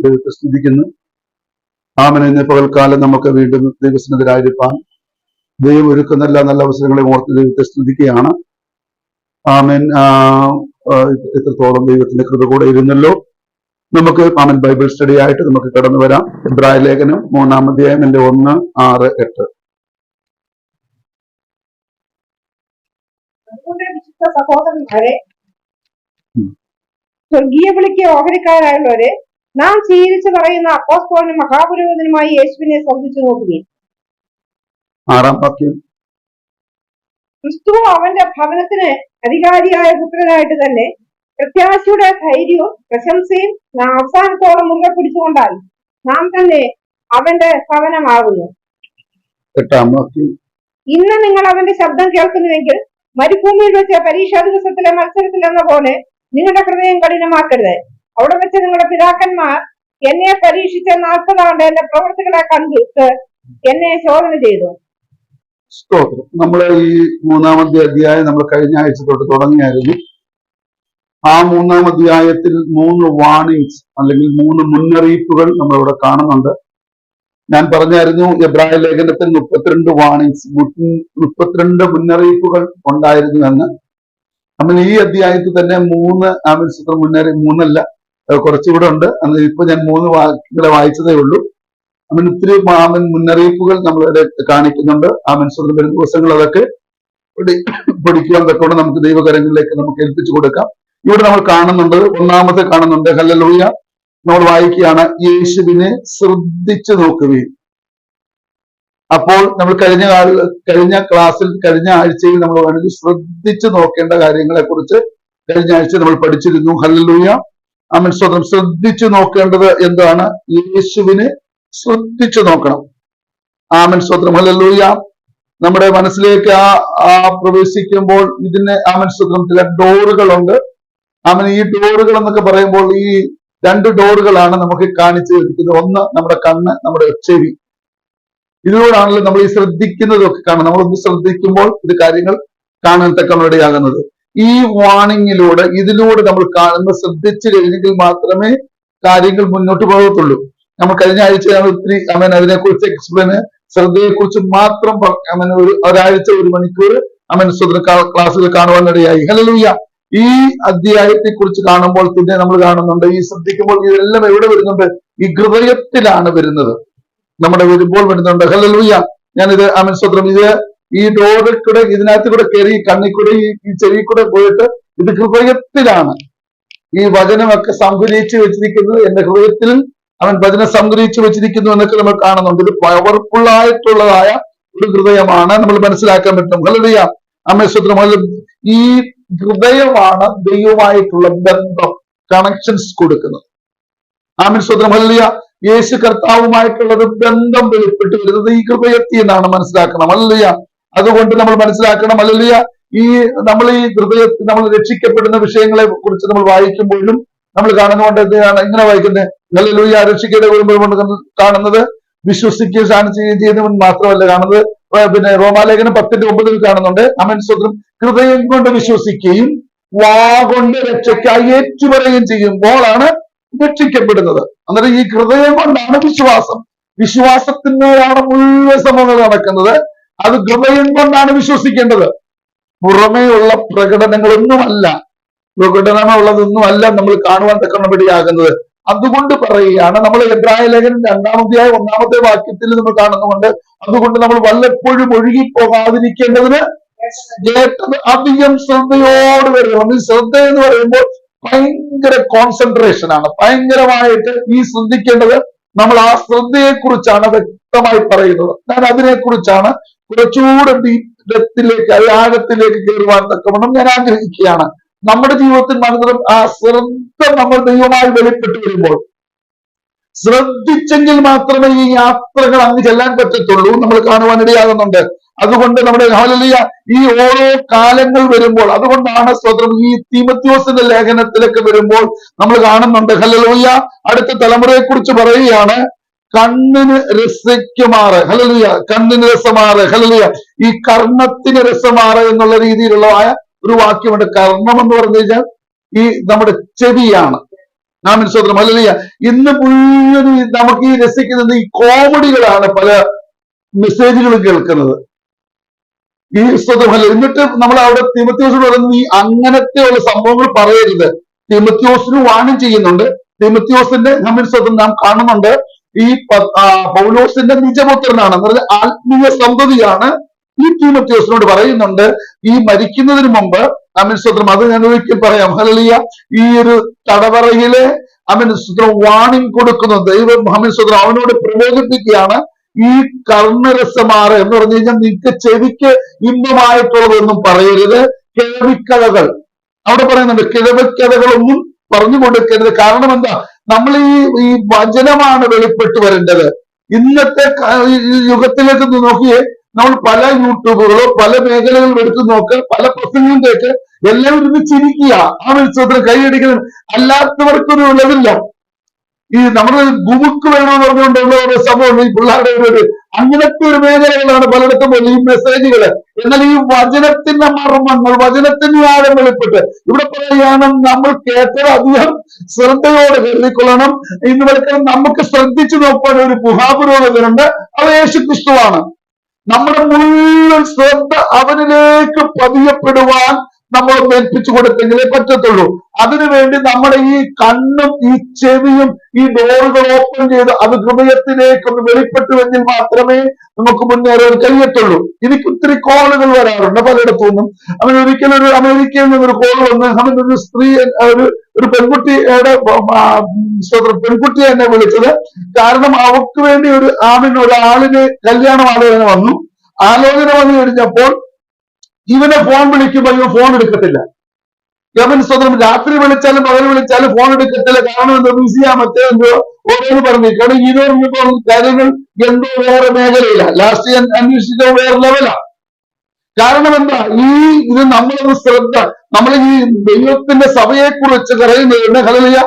ദൈവത്തെ സ്തുതിക്കുന്നു. ആമേൻ. ഇന്ന് പകൽക്കാലം നമുക്ക് വീണ്ടും ദൈവസന്നിധിയിലായിരിക്കാൻ ദൈവം ഒരുക്കുന്ന എല്ലാ നല്ല അവസരങ്ങളെയും ഓർത്ത് ദൈവത്തെ സ്തുതിക്കുകയാണ്. ആമേൻ. എത്രത്തോളം ദൈവത്തിന്റെ കൃപ കൂടെ ഇരുന്നല്ലോ. നമുക്ക് ആമേൻ ബൈബിൾ സ്റ്റഡി ആയിട്ട് നമുക്ക് കടന്നു വരാം. എബ്രായ ലേഖനം 3-ാം അധ്യായം 1, 6, 8. സഹോദരന്മാരെ, സ്വർഗീയ വിളിക്ക് ഓഹരിക്കാരായുള്ളവരെ, നാം സ്വീകരിച്ചു പറയുന്ന അപ്പോസ്തലനും മഹാപുരോഹിതനുമായി യേശുവിനെ ശ്രദ്ധിച്ചു നോക്കുകയും 6-ാം വാക്യം, ക്രിസ്തു അവന്റെ ഭവനത്തിന് അധികാരിയായ പുത്രനായിട്ട് തന്നെ പ്രത്യാശയുടെ ധൈര്യവും പ്രശംസയും അവസാനത്തോളം മുറുകെ പിടിച്ചുകൊണ്ടാൽ നാം തന്നെ അവന്റെ ഭവനമാകുന്നു. 8-ാം വാക്യം, ഇന്ന് നിങ്ങൾ അവന്റെ ശബ്ദം കേൾക്കുന്നുവെങ്കിൽ മരുഭൂമിയിൽ വെച്ച പരീക്ഷാ ദിവസത്തിലെ മത്സരത്തിൽ എന്ന പോലെ നിങ്ങളുടെ ഹൃദയം കഠിനമാക്കരുത്. അവിടെ വെച്ച് നിങ്ങളുടെ പിതാക്കന്മാർ എന്നെ പരീക്ഷിച്ച 40 ആണ്ട് എന്റെ പ്രവൃത്തികളെ കണ്ടിട്ട് എന്നെ ശോധന ചെയ്തു. സ്തോത്രം. നമ്മൾ ഈ 3-ാമത്തെ അധ്യായം നമ്മൾ കഴിഞ്ഞ ആഴ്ച തൊട്ട് തുടങ്ങിയായിരുന്നു. ആ 3-ാം അധ്യായത്തിൽ 3 വാർണിങ്സ് അല്ലെങ്കിൽ 3 മുന്നറിയിപ്പുകൾ നമ്മളിവിടെ കാണുന്നുണ്ട്. ഞാൻ പറഞ്ഞായിരുന്നു എബ്രായ ലേഖനത്തിൽ 32 വാർണിങ്സ്, 32 മുന്നറിയിപ്പുകൾ ഉണ്ടായിരുന്നു എന്ന്. നമ്മൾ ഈ അധ്യായത്തിൽ തന്നെ 3 3 കുറച്ചുകൂടെ ഉണ്ട്. അന്ന് ഇപ്പൊ ഞാൻ 3 വാക്യങ്ങളെ വായിച്ചതേ ഉള്ളൂ. ഒത്തിരി മുന്നറിയിപ്പുകൾ നമ്മളിവിടെ കാണിക്കുന്നുണ്ട്. സ്വന്തം വരുന്ന ദിവസങ്ങൾ അതൊക്കെ പഠിക്കുവാൻ തക്കോടെ നമുക്ക് ദൈവകരങ്ങളിലേക്ക് നമുക്ക് ഏൽപ്പിച്ചു കൊടുക്കാം. ഇവിടെ നമ്മൾ കാണുന്നുണ്ട്, 1-ാമത്തെ കാണുന്നുണ്ട്, ഹല്ലേലൂയ. നമ്മൾ വായിക്കുകയാണ്, യേശുവിനെ ശ്രദ്ധിച്ചു നോക്കുകയും. അപ്പോൾ നമ്മൾ കഴിഞ്ഞ ക്ലാസ്സിൽ കഴിഞ്ഞ ആഴ്ചയിൽ നമ്മൾ വേണമെങ്കിൽ ശ്രദ്ധിച്ചു നോക്കേണ്ട കാര്യങ്ങളെ കുറിച്ച് കഴിഞ്ഞ ആഴ്ച നമ്മൾ പഠിച്ചിരുന്നു. ഹല്ലേലൂയ. ആമേൻ. സ്വന്തം ശ്രദ്ധിച്ചു നോക്കേണ്ടത് എന്താണ്? യേശുവിനെ ശ്രദ്ധിച്ചു നോക്കണം. ആമേൻ. സ്വന്തം ഹല്ലേലൂയ. നമ്മുടെ മനസ്സിലേക്ക് പ്രവേശിക്കുമ്പോൾ ഇതിന് ആമേൻ സ്വന്തം ചില ഡോറുകളുണ്ട്. ആമേൻ. ഈ ഡോറുകൾ എന്നൊക്കെ പറയുമ്പോൾ ഈ 2 ഡോറുകളാണ് നമുക്ക് കാണിച്ചു തന്നിരിക്കുന്നത്. ഒന്ന് നമ്മുടെ കണ്ണ്, നമ്മുടെ ചെവി. ഇതിലൂടെയാണല്ലോ നമ്മൾ ഈ ശ്രദ്ധിക്കുന്നതൊക്കെ കാണുന്നത്. നമ്മളൊന്ന് ശ്രദ്ധിക്കുമ്പോൾ ഇത് കാര്യങ്ങൾ കാണാൻ തക്കമുള്ളതാകുന്നത്. ഈ വാണിങ്ങിലൂടെ ഇതിലൂടെ നമ്മൾ കാണുന്ന ശ്രദ്ധിച്ചു കഴിഞ്ഞെങ്കിൽ മാത്രമേ കാര്യങ്ങൾ മുന്നോട്ട് പോകത്തുള്ളൂ. നമ്മൾ കഴിഞ്ഞ ആഴ്ച ഒത്തിരി അതിനെക്കുറിച്ച് ശ്രദ്ധയെക്കുറിച്ച് മാത്രം ഒരാഴ്ച 1 മണിക്കൂർ ക്ലാസ്സുകൾ കാണുവാനിടയായി. ഹല്ലേലൂയ. ഈ അധ്യായത്തെ കുറിച്ച് കാണുമ്പോൾ പിന്നെ നമ്മൾ കാണുന്നുണ്ട്, ഈ ശ്രദ്ധിക്കുമ്പോൾ ഇതെല്ലാം എവിടെ വരുന്നുണ്ട്? ഈ ഹൃദയത്തിലാണ് വരുന്നത്. നമ്മുടെ വരുമ്പോൾ വരുന്നുണ്ട്. ഹല്ലേലൂയ. ഞാനിത് സ്വത്രം ഇത് ഈ ഡോറിൽ കൂടെ ഇതിനകത്ത് കൂടെ കയറി കണ്ണിൽ കൂടെ ഈ ചെവി കൂടെ പോയിട്ട് ഇത് ഹൃദയത്തിലാണ് ഈ വചനമൊക്കെ സംഗ്രഹിച്ചു വെച്ചിരിക്കുന്നത്. എന്റെ ഹൃദയത്തിൽ വചനം സംഗ്രഹിച്ചു വെച്ചിരിക്കുന്നു എന്നൊക്കെ നമ്മൾ കാണുന്നുണ്ട്. ഇത് പവർഫുൾ ആയിട്ടുള്ളതായ ഒരു ഹൃദയമാണ്, നമ്മൾ മനസ്സിലാക്കാൻ പറ്റും. ഹല്ലേലൂയ. സ്വത്രം. ഈ ഹൃദയമാണ് ദൈവമായിട്ടുള്ള ബന്ധം, കണക്ഷൻസ് കൊടുക്കുന്നത്. സ്വത്രം. ഹല്ലേലൂയ. യേശു കർത്താവുമായിട്ടുള്ളത് ബന്ധം വെളിപ്പെട്ട് വരുന്നത് ഈ ഹൃദയത്തിൽ നിന്നാണ് മനസ്സിലാക്കണം. ഹല്ലേലൂയ. അതുകൊണ്ട് നമ്മൾ മനസ്സിലാക്കണം. ഹല്ലേലൂയ. നമ്മൾ ഈ ഹൃദയത്തിൽ നമ്മൾ രക്ഷിക്കപ്പെടുന്ന വിഷയങ്ങളെ കുറിച്ച് നമ്മൾ വായിക്കുമ്പോഴും നമ്മൾ കാണുന്നതുകൊണ്ട് എന്താണ് ഇങ്ങനെ വായിക്കുന്നത്? ഹല്ലേലൂയ. രക്ഷിക്കയുടെ വരുമ്പോൾ കാണുന്നത് വിശ്വസിക്കുകയും സ്നാനം ചെയ്യുന്നവൻ മാത്രമല്ല കാണുന്നത്. പിന്നെ റോമാലേഖനം 10:9 കാണുന്നുണ്ട്. സ്വന്തം ഹൃദയം കൊണ്ട് വിശ്വസിക്കുകയും വാ കൊണ്ട് രക്ഷയ്ക്കായി ഏറ്റുപറയുകയും ചെയ്യുമ്പോഴാണ് രക്ഷിക്കപ്പെടുന്നത്. അന്നേരം ഈ ഹൃദയം കൊണ്ടാണ് വിശ്വാസം. വിശ്വാസത്തിന്മേലാണ് മുഴുവൻ സംഭവങ്ങൾ നടക്കുന്നത്. അത് ഹൃദയം കൊണ്ടാണ് വിശ്വസിക്കേണ്ടത്. പുറമേയുള്ള പ്രകടനങ്ങളൊന്നുമല്ല നമ്മൾ കാണുവാൻ തക്കണപടിയാകുന്നത്. അതുകൊണ്ട് പറയുകയാണ്, നമ്മൾ എബ്രായ ലേഖനം 2-ാം അധ്യായം 1-ാമത്തെ വാക്യത്തിൽ നമ്മൾ കാണുന്നുണ്ട്, അതുകൊണ്ട് നമ്മൾ വല്ലപ്പോഴും ഒഴുകിപ്പോകാതിരിക്കേണ്ടതിന് കേട്ടത് അധികം ശ്രദ്ധയോട് വരണം. ഈ ശ്രദ്ധ എന്ന് പറയുമ്പോൾ ഭയങ്കര കോൺസെൻട്രേഷൻ ആണ്. ഭയങ്കരമായിട്ട് ഈ ശ്രദ്ധിക്കേണ്ടത് നമ്മൾ ആ ശ്രദ്ധയെ കുറിച്ചാണ് വ്യക്തമായി പറയുന്നത്. ഞാൻ അതിനെക്കുറിച്ചാണ് കുറച്ചുകൂടെ ഡീപ്തിലേക്ക് ആഴത്തിലേക്ക് കയറുവാൻ തക്കവണ്ണം ഞാൻ ആഗ്രഹിക്കുകയാണ്. നമ്മുടെ ജീവിതത്തിൽ നടന്നതും ആ ശ്രദ്ധ നമ്മൾ ദൈവമായി വെളിപ്പെട്ടു വരുമ്പോൾ ശ്രദ്ധിച്ചെങ്കിൽ മാത്രമേ ഈ യാത്രകൾ അങ്ങ് ചെല്ലാൻ പറ്റത്തുള്ളൂ. നമ്മൾ കാണുവാനിടയാകുന്നുണ്ട്. അതുകൊണ്ട് നമ്മുടെ ഹല്ലേലൂയ ഈ ഓരോ കാലങ്ങൾ വരുമ്പോൾ, അതുകൊണ്ടാണ് സ്വതന്ത്രം ഈ തീമോഥെയോസിന്റെ ലേഖനത്തിലൊക്കെ വരുമ്പോൾ നമ്മൾ കാണുന്നുണ്ട്. ഹല്ലേലൂയ. അടുത്ത തലമുറയെ കുറിച്ച് പറയുകയാണ്, കണ്ണിന് രസിക്കുമാറ്. ഹല്ലേലൂയ. കണ്ണിന് രസമാറ്. ഹല്ലേലൂയ. ഈ കർണത്തിന് രസമാറ് എന്നുള്ള രീതിയിലുള്ളതായ ഒരു വാക്യമുണ്ട്. കർണം എന്ന് പറഞ്ഞു കഴിഞ്ഞാൽ ഈ നമ്മുടെ ചെവിയാണ്. നാം സ്വതന്ത്രം ഹല്ലേലൂയ. ഇന്ന് മുഴുവൻ നമുക്ക് ഈ രസിക്കുന്നത് ഈ കോമഡികളാണ്, പല മെസ്സേജുകളും കേൾക്കുന്നത്. ഈ സ്വതന്ത്രം ഹല്ലേലൂയ. എന്നിട്ട് നമ്മൾ അവിടെ തിമോത്തിയോസിനോട് പറയുന്നത് ഈ അങ്ങനത്തെ ഉള്ള സംഭവങ്ങൾ പറയരുത്. തിമോത്തിയോസിന് വാണിംഗ് ചെയ്യുന്നുണ്ട്. തിമോത്തിയോസിന്റെ സ്വതന്ത്രം നാം കാണുന്നുണ്ട്. ഈ പൗലോസിന്റെ നിജപുത്രനാണ്, എന്ന് പറഞ്ഞാൽ ആത്മീയ സന്തതിയാണ്. ഈ തിമോത്തിയോസിനോട് പറയുന്നുണ്ട്, ഈ മരിക്കുന്നതിന് മുമ്പ് സ്വതന്ത്രം, അത് ഞാൻ ഒരിക്കൽ പറയാം ഹല്ലേലൂയ, ഈ ഒരു തടവറയിലെ സ്വതന്ത്രം വാണിംഗ് കൊടുക്കുന്നു ദൈവം സ്വതന്ത്രം അവനോട് പ്രബോധിപ്പിക്കുകയാണ്. ഈ കർണരസമാറ് എന്ന് പറഞ്ഞു കഴിഞ്ഞാൽ നിനക്ക് ചെവിക്ക് ഇമ്പമായിട്ടുള്ളതൊന്നും പറയരുത്. കിഴവിക്കഥകൾ അവിടെ പറയുന്നുണ്ട്, കിഴവിക്കഥകളൊന്നും പറഞ്ഞു കൊടുക്കരുത്. കാരണം എന്താ, നമ്മൾ ഈ വചനമാണ് വെളിപ്പെട്ട് വരേണ്ടത്. ഇന്നത്തെ യുഗത്തിലേക്ക് നോക്കിയേ, നമ്മൾ പല യൂട്യൂബുകളോ പല മേഖലകളും എടുത്തു നോക്ക്, പല പ്രസംഗവും കേട്ട് എല്ലാവരും ഇരുന്ന് ചിരിക്കുക, ആ വിശ്വത്തിന് കൈയടിക്കുന്നത്, അല്ലാത്തവർക്കൊരു ഉള്ളതില്ല. ഈ നമ്മുടെ ഗുമുക്ക് വേണമെന്ന് പറഞ്ഞുകൊണ്ടുള്ള ഒരു സംഭവം ഈ പിള്ളേരുടെ ഒരു അങ്ങനത്തെ ഒരു മേഖലകളാണ് പലയിടത്തും ഈ മെസ്സേജുകള്. എന്നാൽ ഈ വചനത്തിന്റെ മർമ്മങ്ങൾ, വചനത്തിന്റെ ആഴം വെളിപ്പെട്ട് ഇവിടെ പറയുകയാണ്, നമ്മൾ കേട്ടത് അധികം ശ്രദ്ധയോടെ കരുതിക്കൊള്ളണം. ഇന്ന് വെളുക്കണം നമുക്ക് ശ്രദ്ധിച്ചു നോക്കാൻ ഒരു ഗുഹാപുരോഗതിനുണ്ട്, അത് യേശു ക്രിസ്തുവാണ്. നമ്മുടെ മുഴുവൻ ശ്രദ്ധ അവനിലേക്ക് പതിയപ്പെടുവാൻ നമ്മൾ ഏൽപ്പിച്ചു കൊടുത്തെങ്കിലേ പറ്റത്തുള്ളൂ. അതിനുവേണ്ടി നമ്മുടെ ഈ കണ്ണും ഈ ചെവിയും ഈ ഡോറുകൾ ഓപ്പൺ ചെയ്ത് അത് ഹൃദയത്തിലേക്കൊന്ന് വെളിപ്പെട്ടുവെങ്കിൽ മാത്രമേ നമുക്ക് മുന്നേറാൻ കഴിയത്തുള്ളൂ. എനിക്ക് ഒത്തിരി കോളുകൾ വരാറുണ്ട് പലയിടത്തു നിന്നും. ഒരിക്കലും ഒരു അമേരിക്കയിൽ നിന്നൊരു കോൾ വന്ന് ഒരു സ്ത്രീ, ഒരു പെൺകുട്ടിയുടെ പെൺകുട്ടിയെ എന്നെ വിളിച്ചത്. കാരണം അവർക്ക് വേണ്ടി ഒരാളിന് കല്യാണം ആലോചന വന്നു. ആലോചന വന്നു കഴിഞ്ഞപ്പോൾ ഇവനെ ഫോൺ വിളിക്കുമ്പോൾ ഇവൻ ഫോൺ എടുക്കത്തില്ല. യവൻ സ്വതന്ത്രം രാത്രി വിളിച്ചാലും പകൽ വിളിച്ചാലും ഫോൺ എടുക്കത്തില്ല. കാരണം എന്തോ ബിസിയാ, മറ്റേ എന്തോ ഓരോന്ന് പറഞ്ഞു. കാരണം ഇതോർന്നിപ്പോൾ കാര്യങ്ങൾ എന്തോ വേറെ മേഖലയില്ല. ലാസ്റ്റ് അന്വേഷിച്ചോ വേറെ ലെവലാ. കാരണം എന്താ, ഇത് നമ്മളൊന്ന് ശ്രദ്ധ, നമ്മൾ ഈ ദൈവത്തിന്റെ സഭയെ കുറിച്ച് പറയുന്നത് ഹല്ലേലൂയ,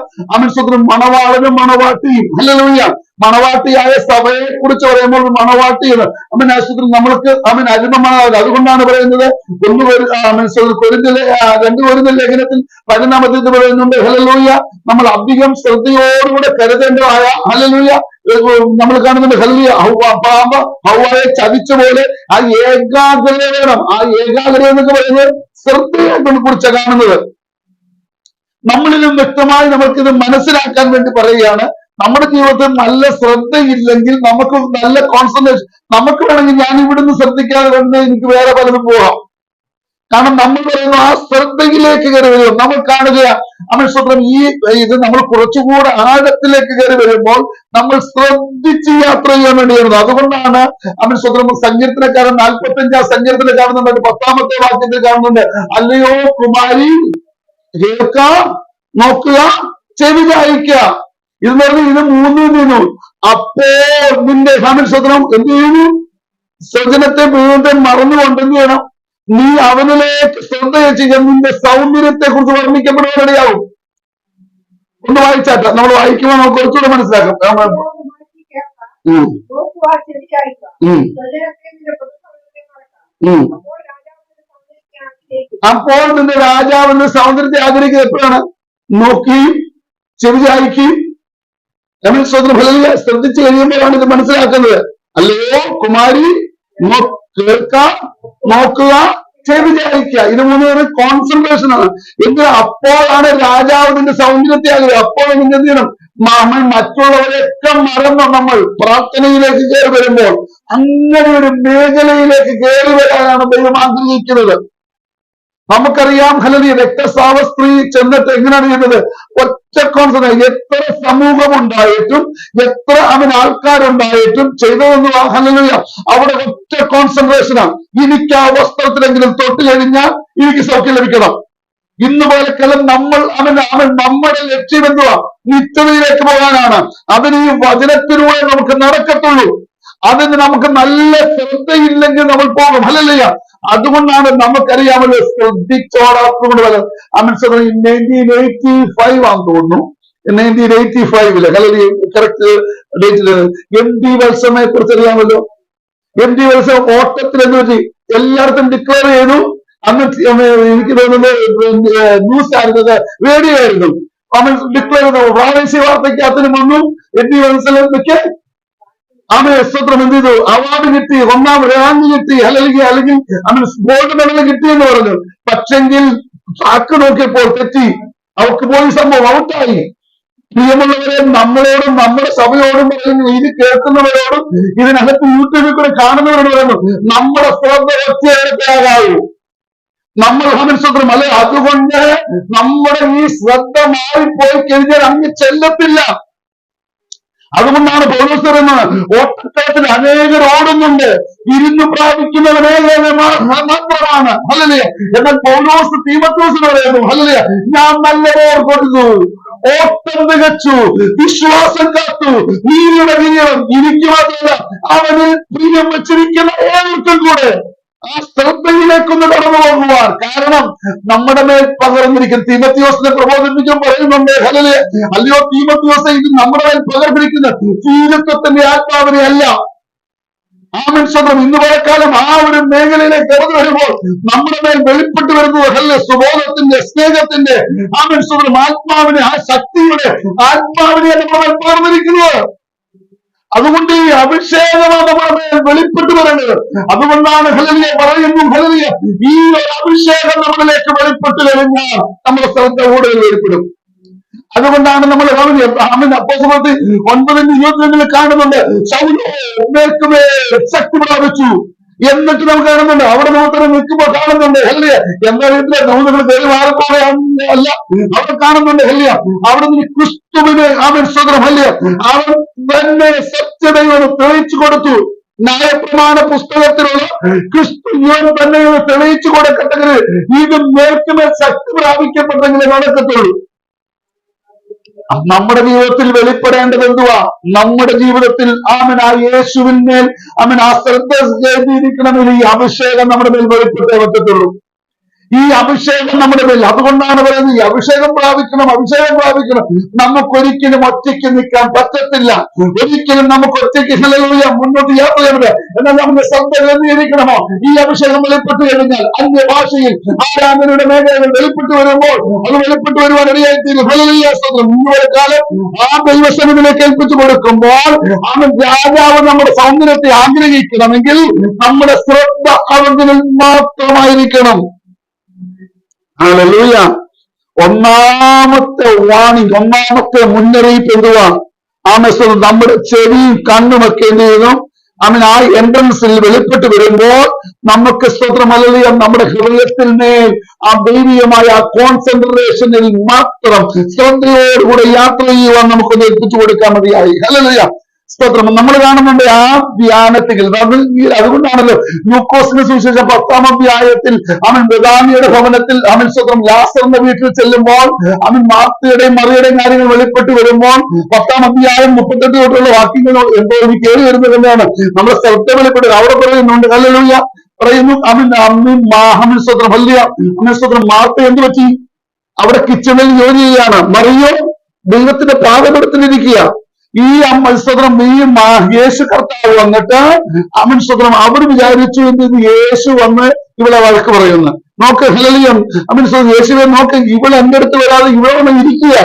സ്വതന്ത്രം മണവാളനും മണവാട്ടിയും ഹല്ലേലൂയ, മണവാട്ടിയായ സഭയെ കുറിച്ച് പറയുമ്പോൾ മണവാട്ടി സ്വതന്ത്രം നമ്മൾക്ക് അരുമമാണത്. അതുകൊണ്ടാണ് പറയുന്നത് 2 കൊരിന്ത്യർ ലേഖനത്തിൽ 14 പറയുന്നുണ്ട് ഹല്ലേലൂയ, നമ്മൾ അധികം ശ്രദ്ധയോടുകൂടെ കരുതേണ്ടതായ ഹല്ലേലൂയ നമ്മൾ കാണുന്നുണ്ട് ഹല്ലേലൂയ. ഹൗവയെ ചതിച്ച പോലെ ആ ഏകാഗ്രത വേണം. ആ ഏകാഗ്രത എന്നൊക്കെ പറയുന്നത് ശ്രദ്ധയെ കുറിച്ചാണ് കാണുന്നത്. നമ്മളിലും വ്യക്തമായി നമുക്കിത് മനസ്സിലാക്കാൻ വേണ്ടി പറയുകയാണ്. നമ്മുടെ ജീവിതത്തിൽ നല്ല ശ്രദ്ധയില്ലെങ്കിൽ നമുക്ക് നല്ല കോൺസെൻട്രേഷൻ, നമുക്ക് വേണമെങ്കിൽ ഞാൻ ഇവിടുന്ന് ശ്രദ്ധിക്കാതെ തന്നെ എനിക്ക് വേറെ പലതും പോകാം. കാരണം നമ്മൾ പറയുന്ന ആ ശ്രദ്ധയിലേക്ക് കയറി വരും. നമ്മൾ കാണുക സ്വതന്ത്രം ഇത് നമ്മൾ കുറച്ചുകൂടെ ആഴത്തിലേക്ക് കയറി വരുമ്പോൾ നമ്മൾ ശ്രദ്ധിച്ച് യാത്ര ചെയ്യാൻ വേണ്ടിയാണ്. അതുകൊണ്ടാണ് സ്വതന്ത്രം സങ്കീർത്തനക്കാരൻ 45 സങ്കീർത്തനം കാണുന്നുണ്ട്, 10ാമത്തെ വാക്യത്തിൽ കാണുന്നുണ്ട്, അല്ലയോ കുമാരി കേൾക്ക, നോക്കുക, ചെവി ചായിക്കുക. ഇതെന്ന് പറഞ്ഞാൽ ഇത് 3 ദിനവും. അപ്പോൾ നിന്റെ സ്വതന്ത്രം എന്ത് ചെയ്യുന്നു, സൃജനത്തെ വീണ്ടും മറന്നുകൊണ്ട് എന്ത് ചെയ്യണം, നീ അവനിലേക്ക് ശ്രദ്ധ ചെയ്യാൻ നിന്റെ സൗന്ദര്യത്തെ കുറിച്ച് വർണ്ണിക്കപ്പെടുവാനിടയാവും. ഒന്ന് വായിച്ചാട്ട, നമ്മൾ വായിക്കുമ്പോൾ നമുക്ക് കുറച്ചുകൂടെ മനസ്സിലാക്കാം. അപ്പോൾ നിന്റെ രാജാവിന്റെ സൗന്ദര്യത്തെ ആഗ്രഹിക്കുന്നത് എപ്പോഴാണ്, നോക്കി ചെവി ചായിക്കുകയും സ്വതന്ത്രം ഹല്ലേലൂയ ശ്രദ്ധിച്ചു കഴിയുമ്പോഴാണ് ഇത് മനസ്സിലാക്കുന്നത്. അല്ലയോ കുമാരി കേൾക്ക, നോക്കുക, ചെവി ചായിക്കുക. ഇത് 3 കോൺസെൻട്രേഷൻ ആണ്. എന്ത്, അപ്പോഴാണ് രാജാവ് നിന്റെ സൗന്ദര്യത്തെ ആഗ്രഹിക്കുക. അപ്പോൾ എന്ത് ചെയ്യണം, നമ്മൾ മറ്റുള്ളവരെയൊക്കെ മറന്ന് നമ്മൾ പ്രാർത്ഥനയിലേക്ക് കയറി വരുമ്പോൾ അങ്ങനെ ഒരു മേഖലയിലേക്ക് കയറി വരാനാണ് ദൈവം ആഗ്രഹിക്കുന്നത്. നമുക്കറിയാം ഹല്ലേലൂയ, രക്തസ്രാവ സ്ത്രീ ചെന്നിട്ട് എങ്ങനെയാണ് ചെയ്യുന്നത്, ഒറ്റ കോൺസെൻട്രേഷൻ. എത്ര സമൂഹം ഉണ്ടായിട്ടും എത്ര ആൾക്കാരുണ്ടായിട്ടും ചെയ്തതെന്ന് ഹല്ലേലൂയ, അവിടെ ഒറ്റ കോൺസെൻട്രേഷനാണ്. എനിക്ക് ആ വസ്ത്രത്തിലെങ്കിലും തൊട്ട് കഴിഞ്ഞാൽ എനിക്ക് സൗഖ്യം ലഭിക്കണം. ഇന്ന് പോലെക്കാലം നമ്മൾ നമ്മുടെ ലക്ഷ്യം എന്തുവാ, നിത്യതയിലേക്ക് പോകാനാണ്. അതിന് ഈ വചനത്തിലൂടെ നമുക്ക് നടക്കത്തുള്ളൂ. അതിന് നമുക്ക് നല്ല ശ്രദ്ധയില്ലെങ്കിൽ നമ്മൾ പോകും ഹല്ലേലൂയ. അതുകൊണ്ടാണ് നമുക്കറിയാമല്ലോ, ശ്രദ്ധിച്ചോടാത്തതുകൊണ്ട് വല്ല 1985 ആണെന്ന് തോന്നുന്നു, 1985 ഹല്ലേലൂയ, കറക്റ്റ് ഡേറ്റില് MD വത്സമയെ കുറിച്ച് അറിയാമല്ലോ. MD വത്സം ഓട്ടത്തിൽ എന്ന് വെച്ച് എല്ലായിടത്തും ഡിക്ലെയർ ചെയ്തു. അന്ന് എനിക്ക് തോന്നുന്നത് ന്യൂസ് ആയിരുന്നത്, റേഡിയോ ആയിരുന്നു. അവൻ ഡിക്ലെയർ ചെയ്തു. പ്രാദേശിക വാർത്തയ്ക്കകത്തിനും വന്നു. എന്നീ മനസ്സിലേക്ക് അവന് സ്വത്രം എന്ത് ചെയ്തു? അവാർഡ് കിട്ടി, 1ാം റാങ്ക് കിട്ടി, അല്ലെങ്കിൽ അവന് ഗോൾഡ് മെഡൽ കിട്ടി എന്ന് പറഞ്ഞു. പക്ഷെങ്കിൽ ട്രാക്ക് നോക്കിയപ്പോൾ തെറ്റി, അവർക്ക് പോയി സംഭവം ഔട്ടായി. പ്രിയമുള്ളവരെ, നമ്മളോടും നമ്മുടെ സഭയോടും പറയുന്നു, ഇത് കേൾക്കുന്നവരോടും ഇതിനകത്ത് യൂട്യൂബിൽ കൂടെ കാണുന്നവരോട് പറയുന്നു, നമ്മുടെ ശ്രദ്ധ ഒറ്റയാകാവൂ. നമ്മൾ സ്വത്രം അല്ലെ, അതുകൊണ്ട് നമ്മുടെ ഈ ശ്രദ്ധ മാറിപ്പോയി കഴിഞ്ഞാൽ അങ്ങ് ചെല്ലത്തില്ല. അതുകൊണ്ടാണ് പൗലോസ് പറയുന്നത്, ഓട്ടത്തിൽ അനേകർ ഓടുന്നുണ്ട്, വിരുന്നു പ്രാപിക്കുന്നവരെ മാത്രമാണ്. ഹല്ലേലൂയ. എന്നാൽ പൗലോസ് തീമോഥെയോസിന് പറയുന്നു, ഹല്ലേലൂയ, ഞാൻ നല്ല പോർ കൊടുത്തു, ഓട്ടം തികച്ചു, വിശ്വാസം കാത്തു, നീതിയുടെ വിജയം എനിക്ക് മാത്രമല്ല അവനിൽ പ്രിയം വെച്ചിരിക്കുന്ന ഏവർക്കും കൂടെ ആ ശ്രദ്ധയിലേക്കൊന്ന് കടന്നു പോകുവാൻ. കാരണം നമ്മുടെ മേൽ പകർന്നിരിക്കുന്ന തീമോഥെയോസിനെ പ്രബോധിപ്പിക്കാൻ പറയുന്നുണ്ട്. ഹല്ലേലൂയ. അല്ലയോ തീമോഥെയോസേ, ഇത് നമ്മുടെ മേൽ പകർന്നിരിക്കുന്ന തീരത്വത്തിന്റെ ആത്മാവിനെ അല്ല. ആമേൻ സ്വന്തം. ഇന്ന് പലക്കാലം ആ ഒരു മേഖലയിലേക്ക് കടന്നു വരുമ്പോൾ നമ്മുടെ മേൽ വെളിപ്പെട്ട് വരുന്നത് ഹല്ലേലൂയ സുബോധത്തിന്റെ, സ്നേഹത്തിന്റെ, ആമേൻ സ്വന്തം ആത്മാവിനെ, ആ ശക്തിയുടെ ആത്മാവിനെ നമ്മുടെ മേൽ പകർന്നിരിക്കുന്നത്. അതുകൊണ്ട് ഈ അഭിഷേകമാണ് നമ്മുടെ മേൽ വെളിപ്പെട്ട് വരുന്നത്. അതുകൊണ്ടാണ് ഹല്ലേലൂയ പറയുന്നു, ഹല്ലേലൂയ, ഈ ഒരു അഭിഷേകം നമ്മളിലേക്ക് വെളിപ്പെട്ട് കഴിഞ്ഞാൽ നമ്മുടെ ശ്രദ്ധ കൂടുതൽ വെളിപ്പെടും. അതുകൊണ്ടാണ് നമ്മൾ അപ്പോസ്തലപ്രവൃത്തി 9:22 കാണുന്നുണ്ട്, ശൗലോ ശക്തി പ്രാപിച്ചു. എന്നിട്ട് നമുക്ക് കാണുന്നുണ്ട്, അവിടെ നമുക്ക് നിൽക്കുമ്പോൾ കാണുന്നുണ്ട് ഹല്ലേലൂയ, എന്നാൽ ഇതിന്റെ ദൂതകൾ കയറി മാറിപ്പോവുകയല്ല, അവിടെ കാണുന്നുണ്ട് ഹല്ലേലൂയ, അവിടെ നിന്ന് ക്രിസ്തുവിനെ അവൻ സ്വതന്ത്രം ഹല്ലേലൂയ, അവൻ തന്നെ സത്യതയോട് തെളിയിച്ചു കൊടുത്തു. ന്യായപ്രമാണ പുസ്തകത്തിലുള്ള ക്രിസ്തു തന്നെ തെളിയിച്ചു കൊടുക്കട്ടെങ്കിൽ ഇത് മേൽക്കുമേൽ ശക്തി പ്രാപിക്കപ്പെട്ടെങ്കിലേ നടക്കത്തുള്ളൂ. നമ്മുടെ ജീവിതത്തിൽ വെളിപ്പെടേണ്ടത് എന്തുവാ? നമ്മുടെ ജീവിതത്തിൽ ആ യേശുവിന്മേൽ ആ ശ്രദ്ധ ചെയ്തിരിക്കണമെങ്കിൽ ഈ അഭിഷേകം നമ്മുടെ മേൽ വെളിപ്പെട്ടേ പറ്റത്തുള്ളൂ. ഈ അഭിഷേകം നമ്മുടെ മേൽ. അതുകൊണ്ടാണ് പറയുന്നത്, ഈ അഭിഷേകം പ്രാപിക്കണം, അഭിഷേകം പ്രാപിക്കണം. നമുക്കൊരിക്കലും ഒറ്റയ്ക്ക് നിൽക്കാൻ പറ്റത്തില്ല. ഒരിക്കലും നമുക്ക് ഒറ്റയ്ക്ക് ഹല്ലേലൂയ മുന്നോട്ട് യാത്ര ചെയ്യരുത്. എന്നാൽ നമ്മുടെ ശ്രദ്ധ കേന്ദ്രീകരിക്കണമോ? ഈ അഭിഷേകം വെളിപ്പെട്ട് കഴിഞ്ഞാൽ അന്യഭാഷയിൽ ആരാധനയുടെ മേഖലകൾ വെളിപ്പെട്ട് വരുമ്പോൾ അത് വെളിപ്പെട്ട് വരുവാൻ ഇടയായിത്തീരും. ഹല്ലേലൂയ സ്തോത്രം. ഇന്നുവരെ കാലം ആ ദൈവസന്നിധിയിലേക്ക് ഏൽപ്പിച്ചു കൊടുക്കുമ്പോൾ അവൻ രാജാവ് നമ്മുടെ സൗന്ദര്യത്തെ ആഗ്രഹിക്കണമെങ്കിൽ നമ്മുടെ ശ്രദ്ധ അവനിൽ മാത്രമായിരിക്കണം. ഹല്ലേലൂയ. ഒന്നാമത്തെ വാണിംഗ്, ഒന്നാമത്തെ മുന്നറിയിപ്പ് എന്തുവാ? നമ്മുടെ ചെവിയും കണ്ണുമൊക്കെ എന്ത് ചെയ്യുന്നു? ആ എൻട്രൻസിൽ വെളിപ്പെട്ട് വരുമ്പോൾ നമുക്ക് സ്തോത്രം ഹല്ലേലൂയ, നമ്മുടെ ഹൃദയത്തിൽ മേൽ ആ ദൈവികമായ കോൺസെൻട്രേഷനിൽ മാത്രം ശ്രദ്ധയോടുകൂടെ യാത്ര ചെയ്യുവാൻ നമുക്കൊന്ന് ഏൽപ്പിച്ചു കൊടുക്കാൻ മതിയായി. ഹല്ലേലൂയ സ്തോത്രം. നമ്മൾ കാണുന്നുണ്ട് ആ ധ്യാനത്തിൽ, അതുകൊണ്ടാണല്ലോ ലൂക്കോസിന് സുവിശേഷം 10-ാം അധ്യായത്തിൽ അവൻ ബെഥാനിയുടെ ഭവനത്തിൽ അവൻ സ്വന്തം ലാസറിന്റെ വീട്ടിൽ ചെല്ലുമ്പോൾ അവൻ മാർത്തയുടെയും മറിയുടെയും കാര്യങ്ങൾ വെളിപ്പെട്ട് വരുമ്പോൾ 10-ാം അധ്യായം 38 തൊട്ടുള്ള വാക്യങ്ങൾ എന്തോ എനിക്ക് കയറി വരുന്നത് തന്നെയാണ് നമ്മുടെ ശ്രദ്ധ വെളിപ്പെടുക. അവിടെ പറയുന്നുണ്ട് ഹല്ലേലൂയ, പറയുന്നു അവൻ സ്വത്രം ഹല്ലേലൂയ, അവൻ സ്വത്രം മാർത്ത എന്ത് പറ്റി? അവിടെ കിച്ചണിൽ ജോലി ചെയ്യാണ്. മറിയോ ദൈവത്തിന്റെ പാദപീഠത്തിലിരിക്കുക. ഈ സ്വതന്ത്രം യേശു കർത്താവ് വന്നിട്ട് അവൻ സ്വതന്ത്രം അവർ വിചാരിച്ചു എന്ത്? യേശു വന്ന് ഇവിടെ വഴക്ക് പറയുന്നു. നോക്ക് ഹല്ലേലൂയ, അവൻ യേശുവെ നോക്ക്, ഇവൾ എന്റെ അടുത്ത് വരാതെ ഇവിടെ വന്ന് ഇരിക്കുക.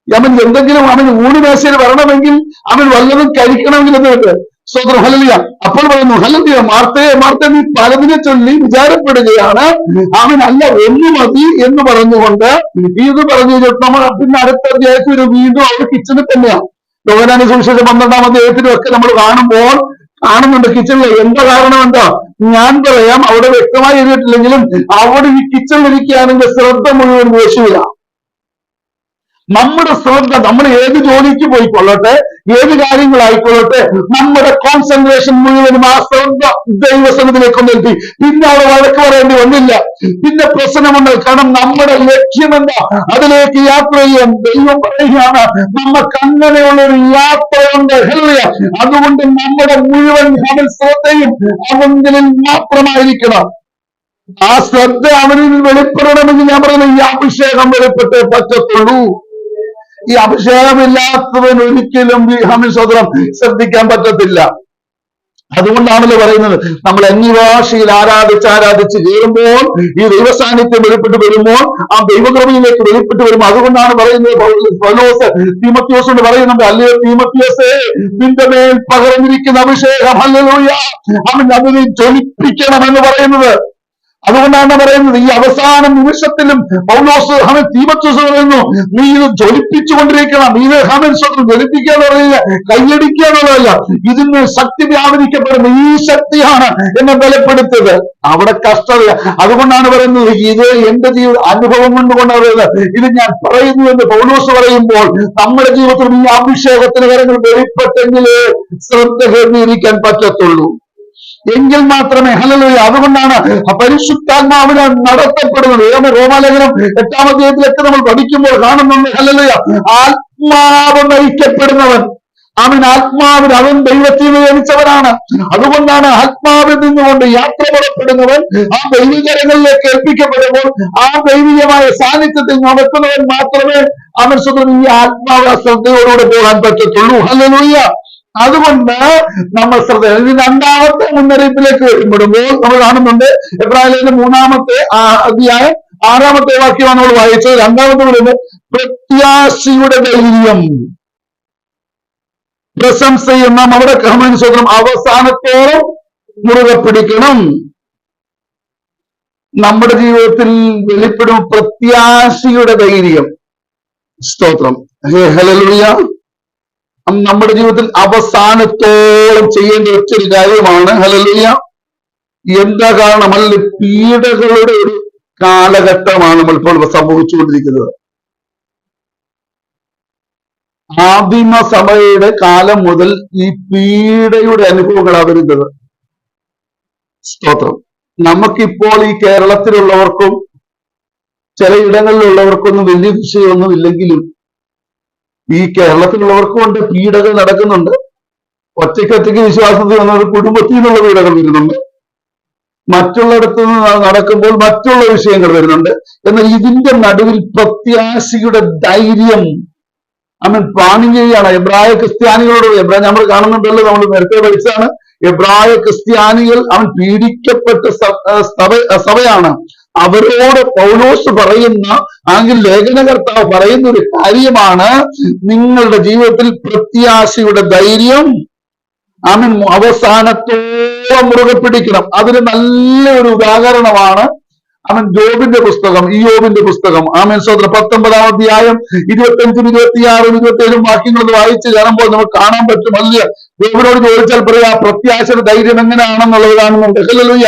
അവൻ എന്തെങ്കിലും അവൻ ഊണുമേശയിൽ വരണമെങ്കിൽ അവൻ വല്ലതും കഴിക്കണമെങ്കിൽ എന്ന് സ്വതന്ത്രം ഹല്ലേലൂയ. അപ്പോൾ പറയുന്നു ഹല്ലേലൂയ, മാർത്തയെ മാർത്ത നീ പലതിനെ ചൊല്ലി വിചാരപ്പെടുകയാണ്, അവൻ അല്ല ഒന്ന് മതി എന്ന് പറഞ്ഞുകൊണ്ട് ഇത് പറഞ്ഞു. നമ്മൾ പിന്നെ അടുത്ത അധ്യായത്തിൽ വീണ്ടും അവർ കിച്ചണിൽ തന്നെയാണ്. യോഹന്നാന്റെ സുവിശേഷം 12-ാം അധ്യായത്തിലും ഒക്കെ നമ്മൾ കാണുന്നുണ്ട് കിച്ചണിൽ. എന്താ കാരണം? എന്താ ഞാൻ പറയാം, അവിടെ വ്യക്തമായി എഴുതിയിട്ടില്ലെങ്കിലും അവിടെ ഈ കിച്ചണിൽ ഇരിക്കുകയാണെങ്കിൽ ശ്രദ്ധ മുഴുവൻ യേശുവിലാണ്. നമ്മുടെ ശ്രദ്ധ, നമ്മൾ ഏത് ജോലിക്ക് പോയിക്കൊള്ളട്ടെ, ഏത് കാര്യങ്ങളായിക്കൊള്ളട്ടെ, നമ്മുടെ കോൺസെൻട്രേഷൻ മുഴുവനും ആ ശ്രദ്ധ ദൈവസന്നിധിയിലേക്ക് കൊണ്ടെത്തി. പിന്നെ അവിടെ വഴക്ക് പറയേണ്ടി വന്നില്ല, പിന്നെ പ്രശ്നമുണ്ട്. കാരണം നമ്മുടെ ലക്ഷ്യം എന്താ? അതിലേക്ക് യാത്ര ചെയ്യാൻ ദൈവം പറയുകയാണ്, നമുക്ക് അങ്ങനെയുള്ള ഒരു യാത്രയുണ്ട്. അതുകൊണ്ട് നമ്മുടെ മുഴുവൻ ശ്രദ്ധയും അവനിൽ മാത്രമായിരിക്കണം. ആ ശ്രദ്ധ അവനിൽ വെളിപ്പെടണമെങ്കിൽ ഞാൻ പറയുന്നത് ഈ അഭിഷേകം വെളിപ്പെട്ടേ പറ്റത്തുള്ളൂ. ഈ അഭിഷേകമില്ലാത്തവൻ ഒരിക്കലും സ്വതന്ത്രം ശ്രദ്ധിക്കാൻ പറ്റത്തില്ല. അതുകൊണ്ടാണല്ലോ പറയുന്നത്, നമ്മൾ അന്യഭാഷയിൽ ആരാധിച്ച് കയറുമ്പോൾ ഈ ദൈവസാന്നിധ്യം വെളിപ്പെട്ട് വരുമ്പോൾ ആ ദൈവകൃപയിലേക്ക് വെളിപ്പെട്ട് വരുമ്പോൾ, അതുകൊണ്ടാണ് പറയുന്നത് പൗലോസ് തീമോഥെയോസിനോട് പറയുന്നുണ്ട്, അല്ലയോ തീമോഥെയോസേ, നിന്റെ മേൽ പകർന്നിരിക്കുന്ന അഭിഷേകം ഹല്ലേലൂയ അവൻ അതിനെ ജ്വലിപ്പിക്കണം എന്ന് പറയുന്നത്. അതുകൊണ്ടാണ് പറയുന്നത്, ഈ അവസാന നിമിഷത്തിലും പൗലോസ് തീമോഥെയോസ് പറയുന്നു, നീ ഇത് ജ്വലിപ്പിച്ചുകൊണ്ടിരിക്കണം. ഇത് സ്വന്തം ജ്വലിപ്പിക്കുക എന്ന് പറയുക കൈയടിക്കുക എന്നുള്ളതല്ല, ഇതിന് ശക്തി വ്യാപരിക്കപ്പെടുന്ന ഈ ശക്തിയാണ് എന്നെ ബലപ്പെടുത്തിയത്. അവിടെ കഷ്ടത. അതുകൊണ്ടാണ് പറയുന്നത്, ഇത് എന്റെ അനുഭവം കൊണ്ടുകൊണ്ടാണ് പറയുന്നത്, ഇത് ഞാൻ പറയുന്നു എന്ന് പൗലോസ് പറയുമ്പോൾ നമ്മുടെ ജീവിതത്തിൽ ഈ അഭിഷേകത്തിന് കാര്യങ്ങൾ വെളിപ്പെട്ടെങ്കിലേ ശ്രദ്ധ കേന്ദ്രീകരിക്കാൻ പറ്റത്തുള്ളൂ, എങ്കിൽ മാത്രമേ. ഹല്ലേലൂയ. അതുകൊണ്ടാണ് പരിശുദ്ധാത്മാവിനെ നടത്തപ്പെടുന്നത്. റോമാലേഖനം 8-ാം അധ്യായത്തിലൊക്കെ നമ്മൾ പഠിക്കുമ്പോൾ കാണുന്നുണ്ട്, ഹല്ലേലൂയ, ആത്മാവ് നയിക്കപ്പെടുന്നവൻ, ആത്മാവിന് അവൻ ദൈവത്തിൽ നിന്ന് ജനിച്ചവനാണ്. അതുകൊണ്ടാണ് ആത്മാവിൽ നിന്നുകൊണ്ട് യാത്ര പുറപ്പെടുന്നവൻ ആ ദൈവികരങ്ങളിലേക്ക് ഏൽപ്പിക്കപ്പെടുമ്പോൾ ആ ദൈവികമായ സാന്നിധ്യത്തിൽ നടക്കുന്നവൻ മാത്രമേ അവൻ സ്വന്തം ഈ ആത്മാവ് ശ്രദ്ധയോടുകൂടെ പോകാൻ പറ്റത്തുള്ളൂ. ഹല്ലേലൂയ. അതുകൊണ്ട് നമ്മൾ ശ്രദ്ധ. ഇത് രണ്ടാമത്തെ മുന്നറിയിപ്പിലേക്ക് വരുമ്പോഴുമ്പോൾ നമ്മൾ കാണുന്നുണ്ട്, എബ്രായലേഖനം 3-ാമത്തെ അധ്യായം 6-ാമത്തെ വാക്യമാണ് നമ്മൾ വായിച്ചത്. രണ്ടാമത്തെ പറയുന്നത് പ്രത്യാശയുടെ ധൈര്യം, പ്രശംസയും നാം അവിടെ സ്വന്തം അവസാനത്തോളം മുറുകെ പിടിക്കണം. നമ്മുടെ ജീവിതത്തിൽ വെളിപ്പെടും പ്രത്യാശയുടെ ധൈര്യം. സ്തോത്രം. ഹല്ലേലൂയ. നമ്മുടെ ജീവിതത്തിൽ അവസാനത്തോളം ചെയ്യേണ്ട ഒറ്റൊരു കാര്യമാണ്. ഹല്ലേലൂയ. എന്താ കാരണം? അല്ലെ, പീഡകളുടെ ഒരു കാലഘട്ടമാണ് നമ്മൾ ഇപ്പോൾ സംഭവിച്ചുകൊണ്ടിരിക്കുന്നത്. ആദിമ സഭയുടെ കാലം മുതൽ ഈ പീഡയുടെ അനുഭവങ്ങളാണ് വരുന്നത്. സ്തോത്രം. നമുക്കിപ്പോൾ ഈ കേരളത്തിലുള്ളവർക്കും ചില ഇടങ്ങളിലുള്ളവർക്കൊന്നും വലിയ വിഷയമൊന്നും ഇല്ലെങ്കിലും ഈ കേരളത്തിലുള്ളവർക്കും കൊണ്ട് പീഡകൾ നടക്കുന്നുണ്ട്. ഒറ്റയ്ക്കൊറ്റയ്ക്ക് വിശ്വാസത്തിൽ വന്നത് കുടുംബത്തിൽ നിന്നുള്ള പീഡകൾ വരുന്നുണ്ട്, മറ്റുള്ളിടത്ത് നിന്ന് നടക്കുമ്പോൾ മറ്റുള്ള വിഷയങ്ങൾ വരുന്നുണ്ട്. എന്നാൽ ഇതിന്റെ നടുവിൽ പ്രത്യാശയുടെ ധൈര്യം പാനം ചെയ്യുകയാണ്. എബ്രായ ക്രിസ്ത്യാനികളോട് നമ്മൾ കാണുന്നുണ്ടല്ലോ, നമ്മൾ നേരത്തെ പഠിച്ചതാണ്, എബ്രായ ക്രിസ്ത്യാനികൾ പീഡിക്കപ്പെട്ട സഭയാണ്. അവരോട് പൗലോസ് പറയുന്ന അല്ലെങ്കിൽ ലേഖനകർത്താവ് പറയുന്ന ഒരു കാര്യമാണ്, നിങ്ങളുടെ ജീവിതത്തിൽ പ്രത്യാശയുടെ ധൈര്യം അവസാനത്തോളം മുറുകെ പിടിക്കണം. അതിന് നല്ലൊരു ഉദാഹരണമാണ് ജോബിന്റെ പുസ്തകം, ഇയ്യോബിന്റെ പുസ്തകം. സോദര 19-ാം അധ്യായം 25, 26, 27 വാക്യങ്ങൾ വായിച്ച് കാണുമ്പോൾ നമുക്ക് കാണാൻ പറ്റും. അല്ല, ദൈവനോട് ചോദിച്ചാൽ പറയാ പ്രത്യാശയുടെ ധൈര്യം എങ്ങനെയാണെന്നുള്ളത് കാണുന്നുണ്ട്. ഹല്ലേലൂയ.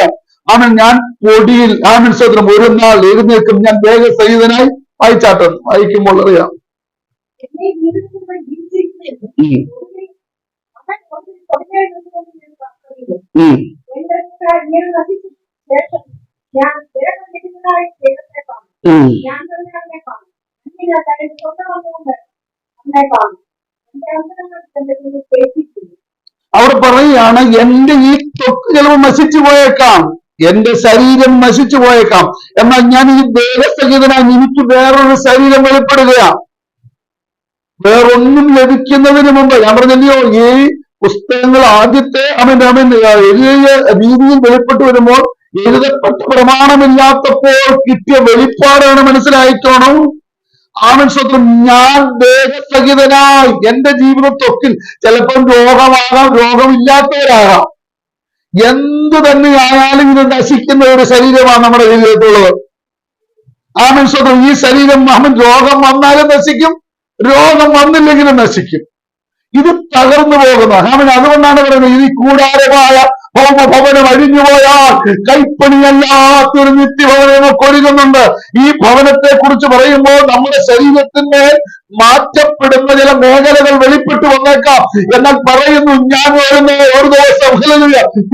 ഞാൻ പൊടിയിൽ സോദരം ഒരു നാൾ എഴുന്നേൽക്കും, ഞാൻ വേഗസഹിതനായി വായിക്കുമ്പോൾ അറിയാം. അവിടെ പറയുകയാണ്, എന്റെ ഈ ത്വക്ക് ചിലപ്പോൾ നശിച്ചു പോയേക്കാം, എന്റെ ശരീരം നശിച്ചു പോയേക്കാം, എന്നാൽ ഞാൻ ഈ ദേഹസഹിതനായി എനിക്ക് വേറൊരു ശരീരം വെളിപ്പെടുകയാണ്. വേറൊന്നും ലഭിക്കുന്നതിന് മുമ്പ് ഞാൻ പറഞ്ഞല്ലോ, ഈ പുസ്തകങ്ങൾ ആദ്യത്തെ രീതിയിൽ വെളിപ്പെട്ടു വരുമ്പോൾ എഴുതപ്പെട്ട പ്രമാണമില്ലാത്തപ്പോൾ കിട്ടിയ വെളിപ്പാടാണ്. മനസ്സിലായിക്കോണം. സ്വന്തം ഞാൻ ദേഹസഹിതനായി എന്റെ ജീവിതത്തൊക്കിൽ ചിലപ്പോൾ രോഗമാകാം, രോഗമില്ലാത്തവരാകാം, എന്ത് തന്നെയായാലും ഇത് നശിക്കുന്ന ഒരു ശരീരമാണ് നമ്മുടെ ജീവിതത്തിലുള്ളത്. സ്വന്തം ഈ ശരീരം രോഗം വന്നാലും നശിക്കും, രോഗം വന്നില്ലെങ്കിലും നശിക്കും. ഇത് തകർന്നു പോകുന്ന അതുകൊണ്ടാണ് പറയുന്നത്, ഈ കൂടാരമായ ഭൗമഭവനം അഴിഞ്ഞുപോയാൽ കൈപ്പണിയല്ലാത്തൊരു നിത്യഭവനം നമുക്ക് ഒരുങ്ങുന്നുണ്ട്. ഈ ഭവനത്തെ കുറിച്ച് പറയുമ്പോൾ നമ്മുടെ ശരീരത്തിന്മേൽ മാറ്റപ്പെടുന്ന ചില മേഖലകൾ വെളിപ്പെട്ടു വന്നേക്കാം. എന്നാൽ പറയുന്നു, ഞാൻ ഒരു ദിവസം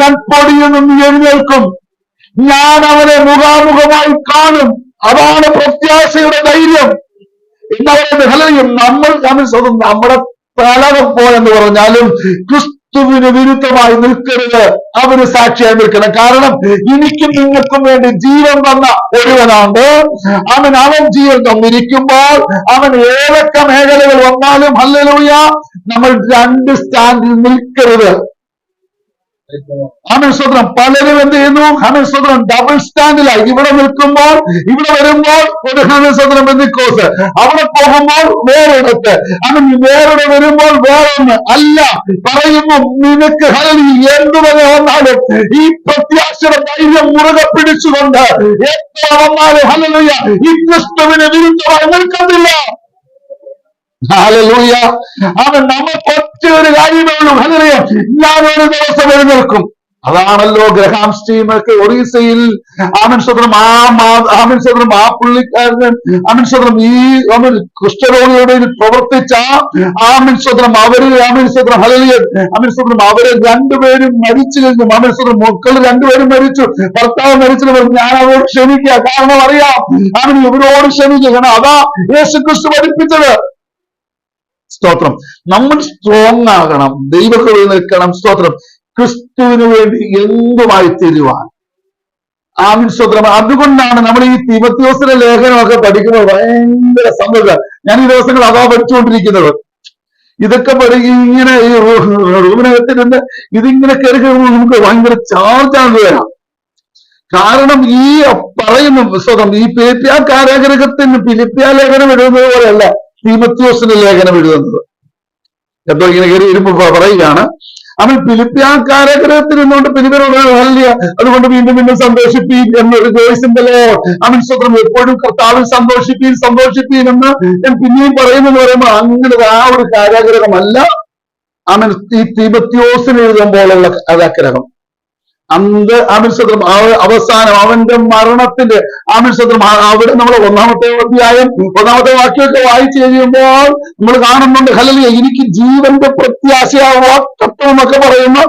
ഞാൻ പൊടിയിൽ നിന്ന് എഴുന്നേൽക്കും, ഞാൻ അവനെ മുഖാമുഖമായി കാണും. അതാണ് പ്രത്യാശയുടെ ധൈര്യം. എന്താ പറയുന്നത്? നമ്മുടെ തലവെപ്പോയെന്ന് പറഞ്ഞാലും ക്രിസ്തുവിന് വിരുദ്ധമായി നിൽക്കരുത്, അവന് സാക്ഷിയായി നിൽക്കണം. കാരണം എനിക്കും നിങ്ങൾക്കും വേണ്ടി ജീവൻ തന്ന ഒരുവനാണ്. അവൻ ജീവൻ തന്നിരിക്കുമ്പോൾ അവൻ ഏതൊക്കെ മേഖലകൾ വന്നാലും ഹല്ലേലൂയ നമ്മൾ രണ്ട് സ്റ്റാൻഡിൽ നിൽക്കരുത്. ആമേൻ സ്തോത്രം. പലരും എന്ത് ചെയ്യുന്നു? ആമേൻ സ്തോത്രം ഡബിൾ സ്റ്റാൻഡിലായി. ഇവിടെ നിൽക്കുമ്പോൾ, ഇവിടെ വരുമ്പോൾ ഒരു ആമേൻ സ്തോത്രം പെന്തിക്കോസ്, അവിടെ പോകുമ്പോൾ വേറൊരിടത്ത്, അവൻ വേറെ വരുമ്പോൾ വേറൊന്ന് അല്ല. പറയുന്നു നിനക്ക് ഹല്ലേലൂയ എന്ത് വരെ വന്നാലും ഈ പ്രത്യാശയുടെ ധൈര്യം മുറുകെ പിടിച്ചുകൊണ്ട് എത്ര വന്നാലും ഹല്ലേലൂയ ഈ ക്രിസ്തുവിന് വിരുദ്ധമായി നിൽക്കുന്നില്ല. ഹല്ലേലൂയ. അവൻ നമുക്ക് ഒറ്റ ഒരു കാര്യമേ ഉള്ളൂ. ഹല്ലേലൂയ, ഞാനൊരു ദിവസം എഴുന്നേൽക്കും. അതാണല്ലോ ഗ്രഹാം സ്റ്റീമർക്ക് ഒറീസയിൽ ആമേൻ സ്തോത്രം ആമേൻ സ്തോത്രം ആ പുള്ളിക്കാരന് ആമേൻ സ്തോത്രം ഈ കുഷ്ഠരോഗിയുടെ പ്രവർത്തിച്ച ആമേൻ സ്തോത്രം അവര് ആമേൻ സ്തോത്രം ഹല്ലേലൂയ ആമേൻ സ്തോത്രം അവര് രണ്ടുപേരും മരിച്ചു കഴിഞ്ഞു. ആമേൻ സ്തോത്രം മക്കൾ രണ്ടുപേരും മരിച്ചു, ഭർത്താവ് മരിച്ചത് ഞാൻ അവരോട് ക്ഷമിക്കുക. കാരണം അറിയാം അവൻ ഇവരോട് ക്ഷമിക്കുക. കാരണം അതാ യേശുക്രിസ്തു പഠിപ്പിച്ചത്. സ്തോത്രം. നമ്മൾ സ്ട്രോങ് ആകണം, ദൈവകൃപയിൽ നിൽക്കണം. സ്തോത്രം. ക്രിസ്തുവിന് വേണ്ടി എന്തുമായി തീരുവാൻ. ആമേൻ സ്തോത്രം. അതുകൊണ്ടാണ് നമ്മൾ ഈ തീമോഥെയോസിന്റെ ലേഖനമൊക്കെ പഠിക്കുമ്പോൾ ഭയങ്കര സന്തോഷം. ഞാൻ ഈ ദിവസങ്ങൾ അതാ പഠിച്ചുകൊണ്ടിരിക്കുന്നത്. ഇതൊക്കെ ഇങ്ങനെ ഈ റൂമിനകത്തിരുന്ന് ഇതിങ്ങനെ കയറി കഴിയുമ്പോൾ നമുക്ക് ഭയങ്കര ചാർജാണ് വരാം. കാരണം ഈ പറയുന്ന സ്തോത്രം ഈ ഫിലിപ്പിയ കാരാഗ്രഹത്തിന് ഫിലിപ്പിയ ലേഖനം എഴുതുന്നത് പോലെയല്ല തീമോഥെയോസിന്റെ ലേഖനം എഴുതുന്നത്. എന്തോ ഇങ്ങനെ കയറി വരുമ്പോ പറയുകയാണ് അവൻ ഫിലിപ്പിയ കാരാഗ്രഹത്തിൽ നിന്നുകൊണ്ട് ഫിലിപ്പിയരോട് ഹല്ലേലൂയ അതുകൊണ്ട് വീണ്ടും വീണ്ടും സന്തോഷിപ്പീൻ എന്നൊരു ജോയ്സിന്റെ അവൻ സ്വന്തം എപ്പോഴും കർത്താവിൽ സന്തോഷിപ്പീൻ എന്ന് ഞാൻ പിന്നെയും പറയുമെന്ന് പറയുമ്പോൾ അങ്ങനെ ആ ഒരു കാരാഗ്രഹമല്ല അവൻ ഈ തീമോഥെയോസിന് എഴുതുമ്പോഴുള്ള കാരാഗ്രഹം. അന്ത് ആമേൻ സ്തോത്രം അവസാനം അവന്റെ മരണത്തിന്റെ ആമേൻ സ്തോത്രം അവിടെ നമ്മൾ ഒന്നാമത്തെ അധ്യായം ഒന്നാമത്തെ വാക്യമൊക്കെ വായിച്ചു കഴിയുമ്പോൾ നമ്മൾ കാണുന്നുണ്ട് ഹല്ലേലൂയ എനിക്ക് ജീവന്റെ പ്രത്യാശയാവാത്തത്വം എന്നൊക്കെ പറയുന്ന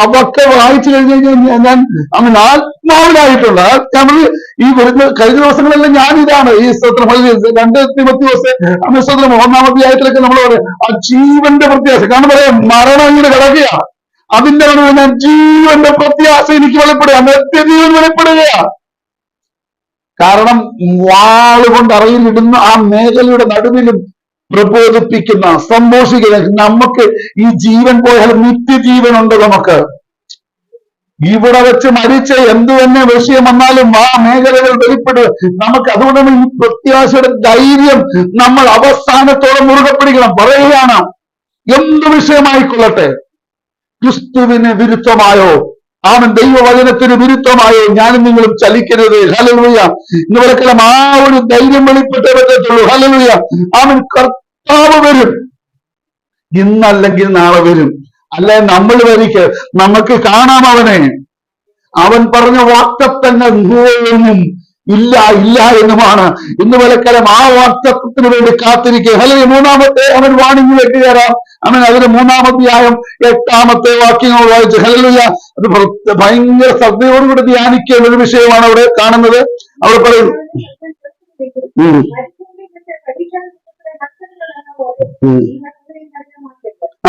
അതൊക്കെ വായിച്ചു കഴിഞ്ഞ് കഴിഞ്ഞാൽ ഞാൻ അവൻ ആത്മാവിലായിട്ടുണ്ട്. നമ്മൾ ഈ വരുന്ന കഴിഞ്ഞ ദിവസങ്ങളെല്ലാം ഞാനിതാണ് ഈ സ്തോത്രം 2 തീമോഥെയോസ് ആമേൻ സ്തോത്രം 1-ാം അധ്യായത്തിലൊക്കെ നമ്മൾ പറയും ആ ജീവന്റെ പ്രത്യാശ. കാരണം പറയാം മരണം ഇങ്ങനെ കിടക്കുകയാണ്, അതിന്റെ ഞാൻ ജീവന്റെ പ്രത്യാശ എനിക്ക് വെളിപ്പെടുക, നിത്യജീവൻ വെളിപ്പെടുകയാണ്. കാരണം വാളുകൊണ്ട് അറയിലിടുന്ന ആ മേഖലയുടെ നടുവിലും പ്രബോധിപ്പിക്കുന്ന സന്തോഷിക്കുന്ന നമുക്ക് ഈ ജീവൻ പോയാൽ നിത്യജീവനുണ്ട്. നമുക്ക് ഇവിടെ വെച്ച് മരിച്ച എന്തു തന്നെ വിഷയം വന്നാലും ആ മേഖലകൾ വെളിപ്പെടുക നമുക്ക്. അതുകൊണ്ട് ഈ പ്രത്യാശയുടെ ധൈര്യം നമ്മൾ അവസാനത്തോടെ മുറുകെ പിടിക്കണം. പറയുകയാണ് എന്ത് വിഷയമായിക്കൊള്ളട്ടെ, ക്രിസ്തുവിന് വിരുദ്ധമായോ അവൻ ദൈവവചനത്തിന് വിരുദ്ധമായോ ഞാനും നിങ്ങളും ചലിക്കരുത്. ഹല്ലേലൂയ. ഇന്ന് വരക്കെല്ലാം ആ ഒരു ധൈര്യം വെളിപ്പെട്ടേ പറ്റത്തുള്ളൂ. ഹല്ലേലൂയ. അവൻ കർത്താവ് വരും, ഇന്നല്ലെങ്കിൽ നാളെ വരും. അല്ലെ നമ്മൾ വരിക്ക് നമുക്ക് കാണാം അവനെ. അവൻ പറഞ്ഞ വാഗ്ദത്തങ്ങൾ ഒന്നും ഇല്ല എന്നുമാണ്. ഇന്ന് വിലക്കാലം ആ വാഗ്ദത്തത്തിന് വേണ്ടി കാത്തിരിക്കുക. അല്ലെങ്കിൽ 3-ാമത്തെ അവൻ വാണിംഗിലേക്ക് കയറാം. അവൻ അതിന് 3-ാം അധ്യായം 8-ാമത്തെ വാക്യങ്ങൾ വായിച്ച് ഹല്ലേലൂയ അത് ഭയങ്കര ശ്രദ്ധയോടുകൂടി ധ്യാനിക്കേണ്ട ഒരു വിഷയമാണ് അവിടെ കാണുന്നത്. അവിടെ പറയും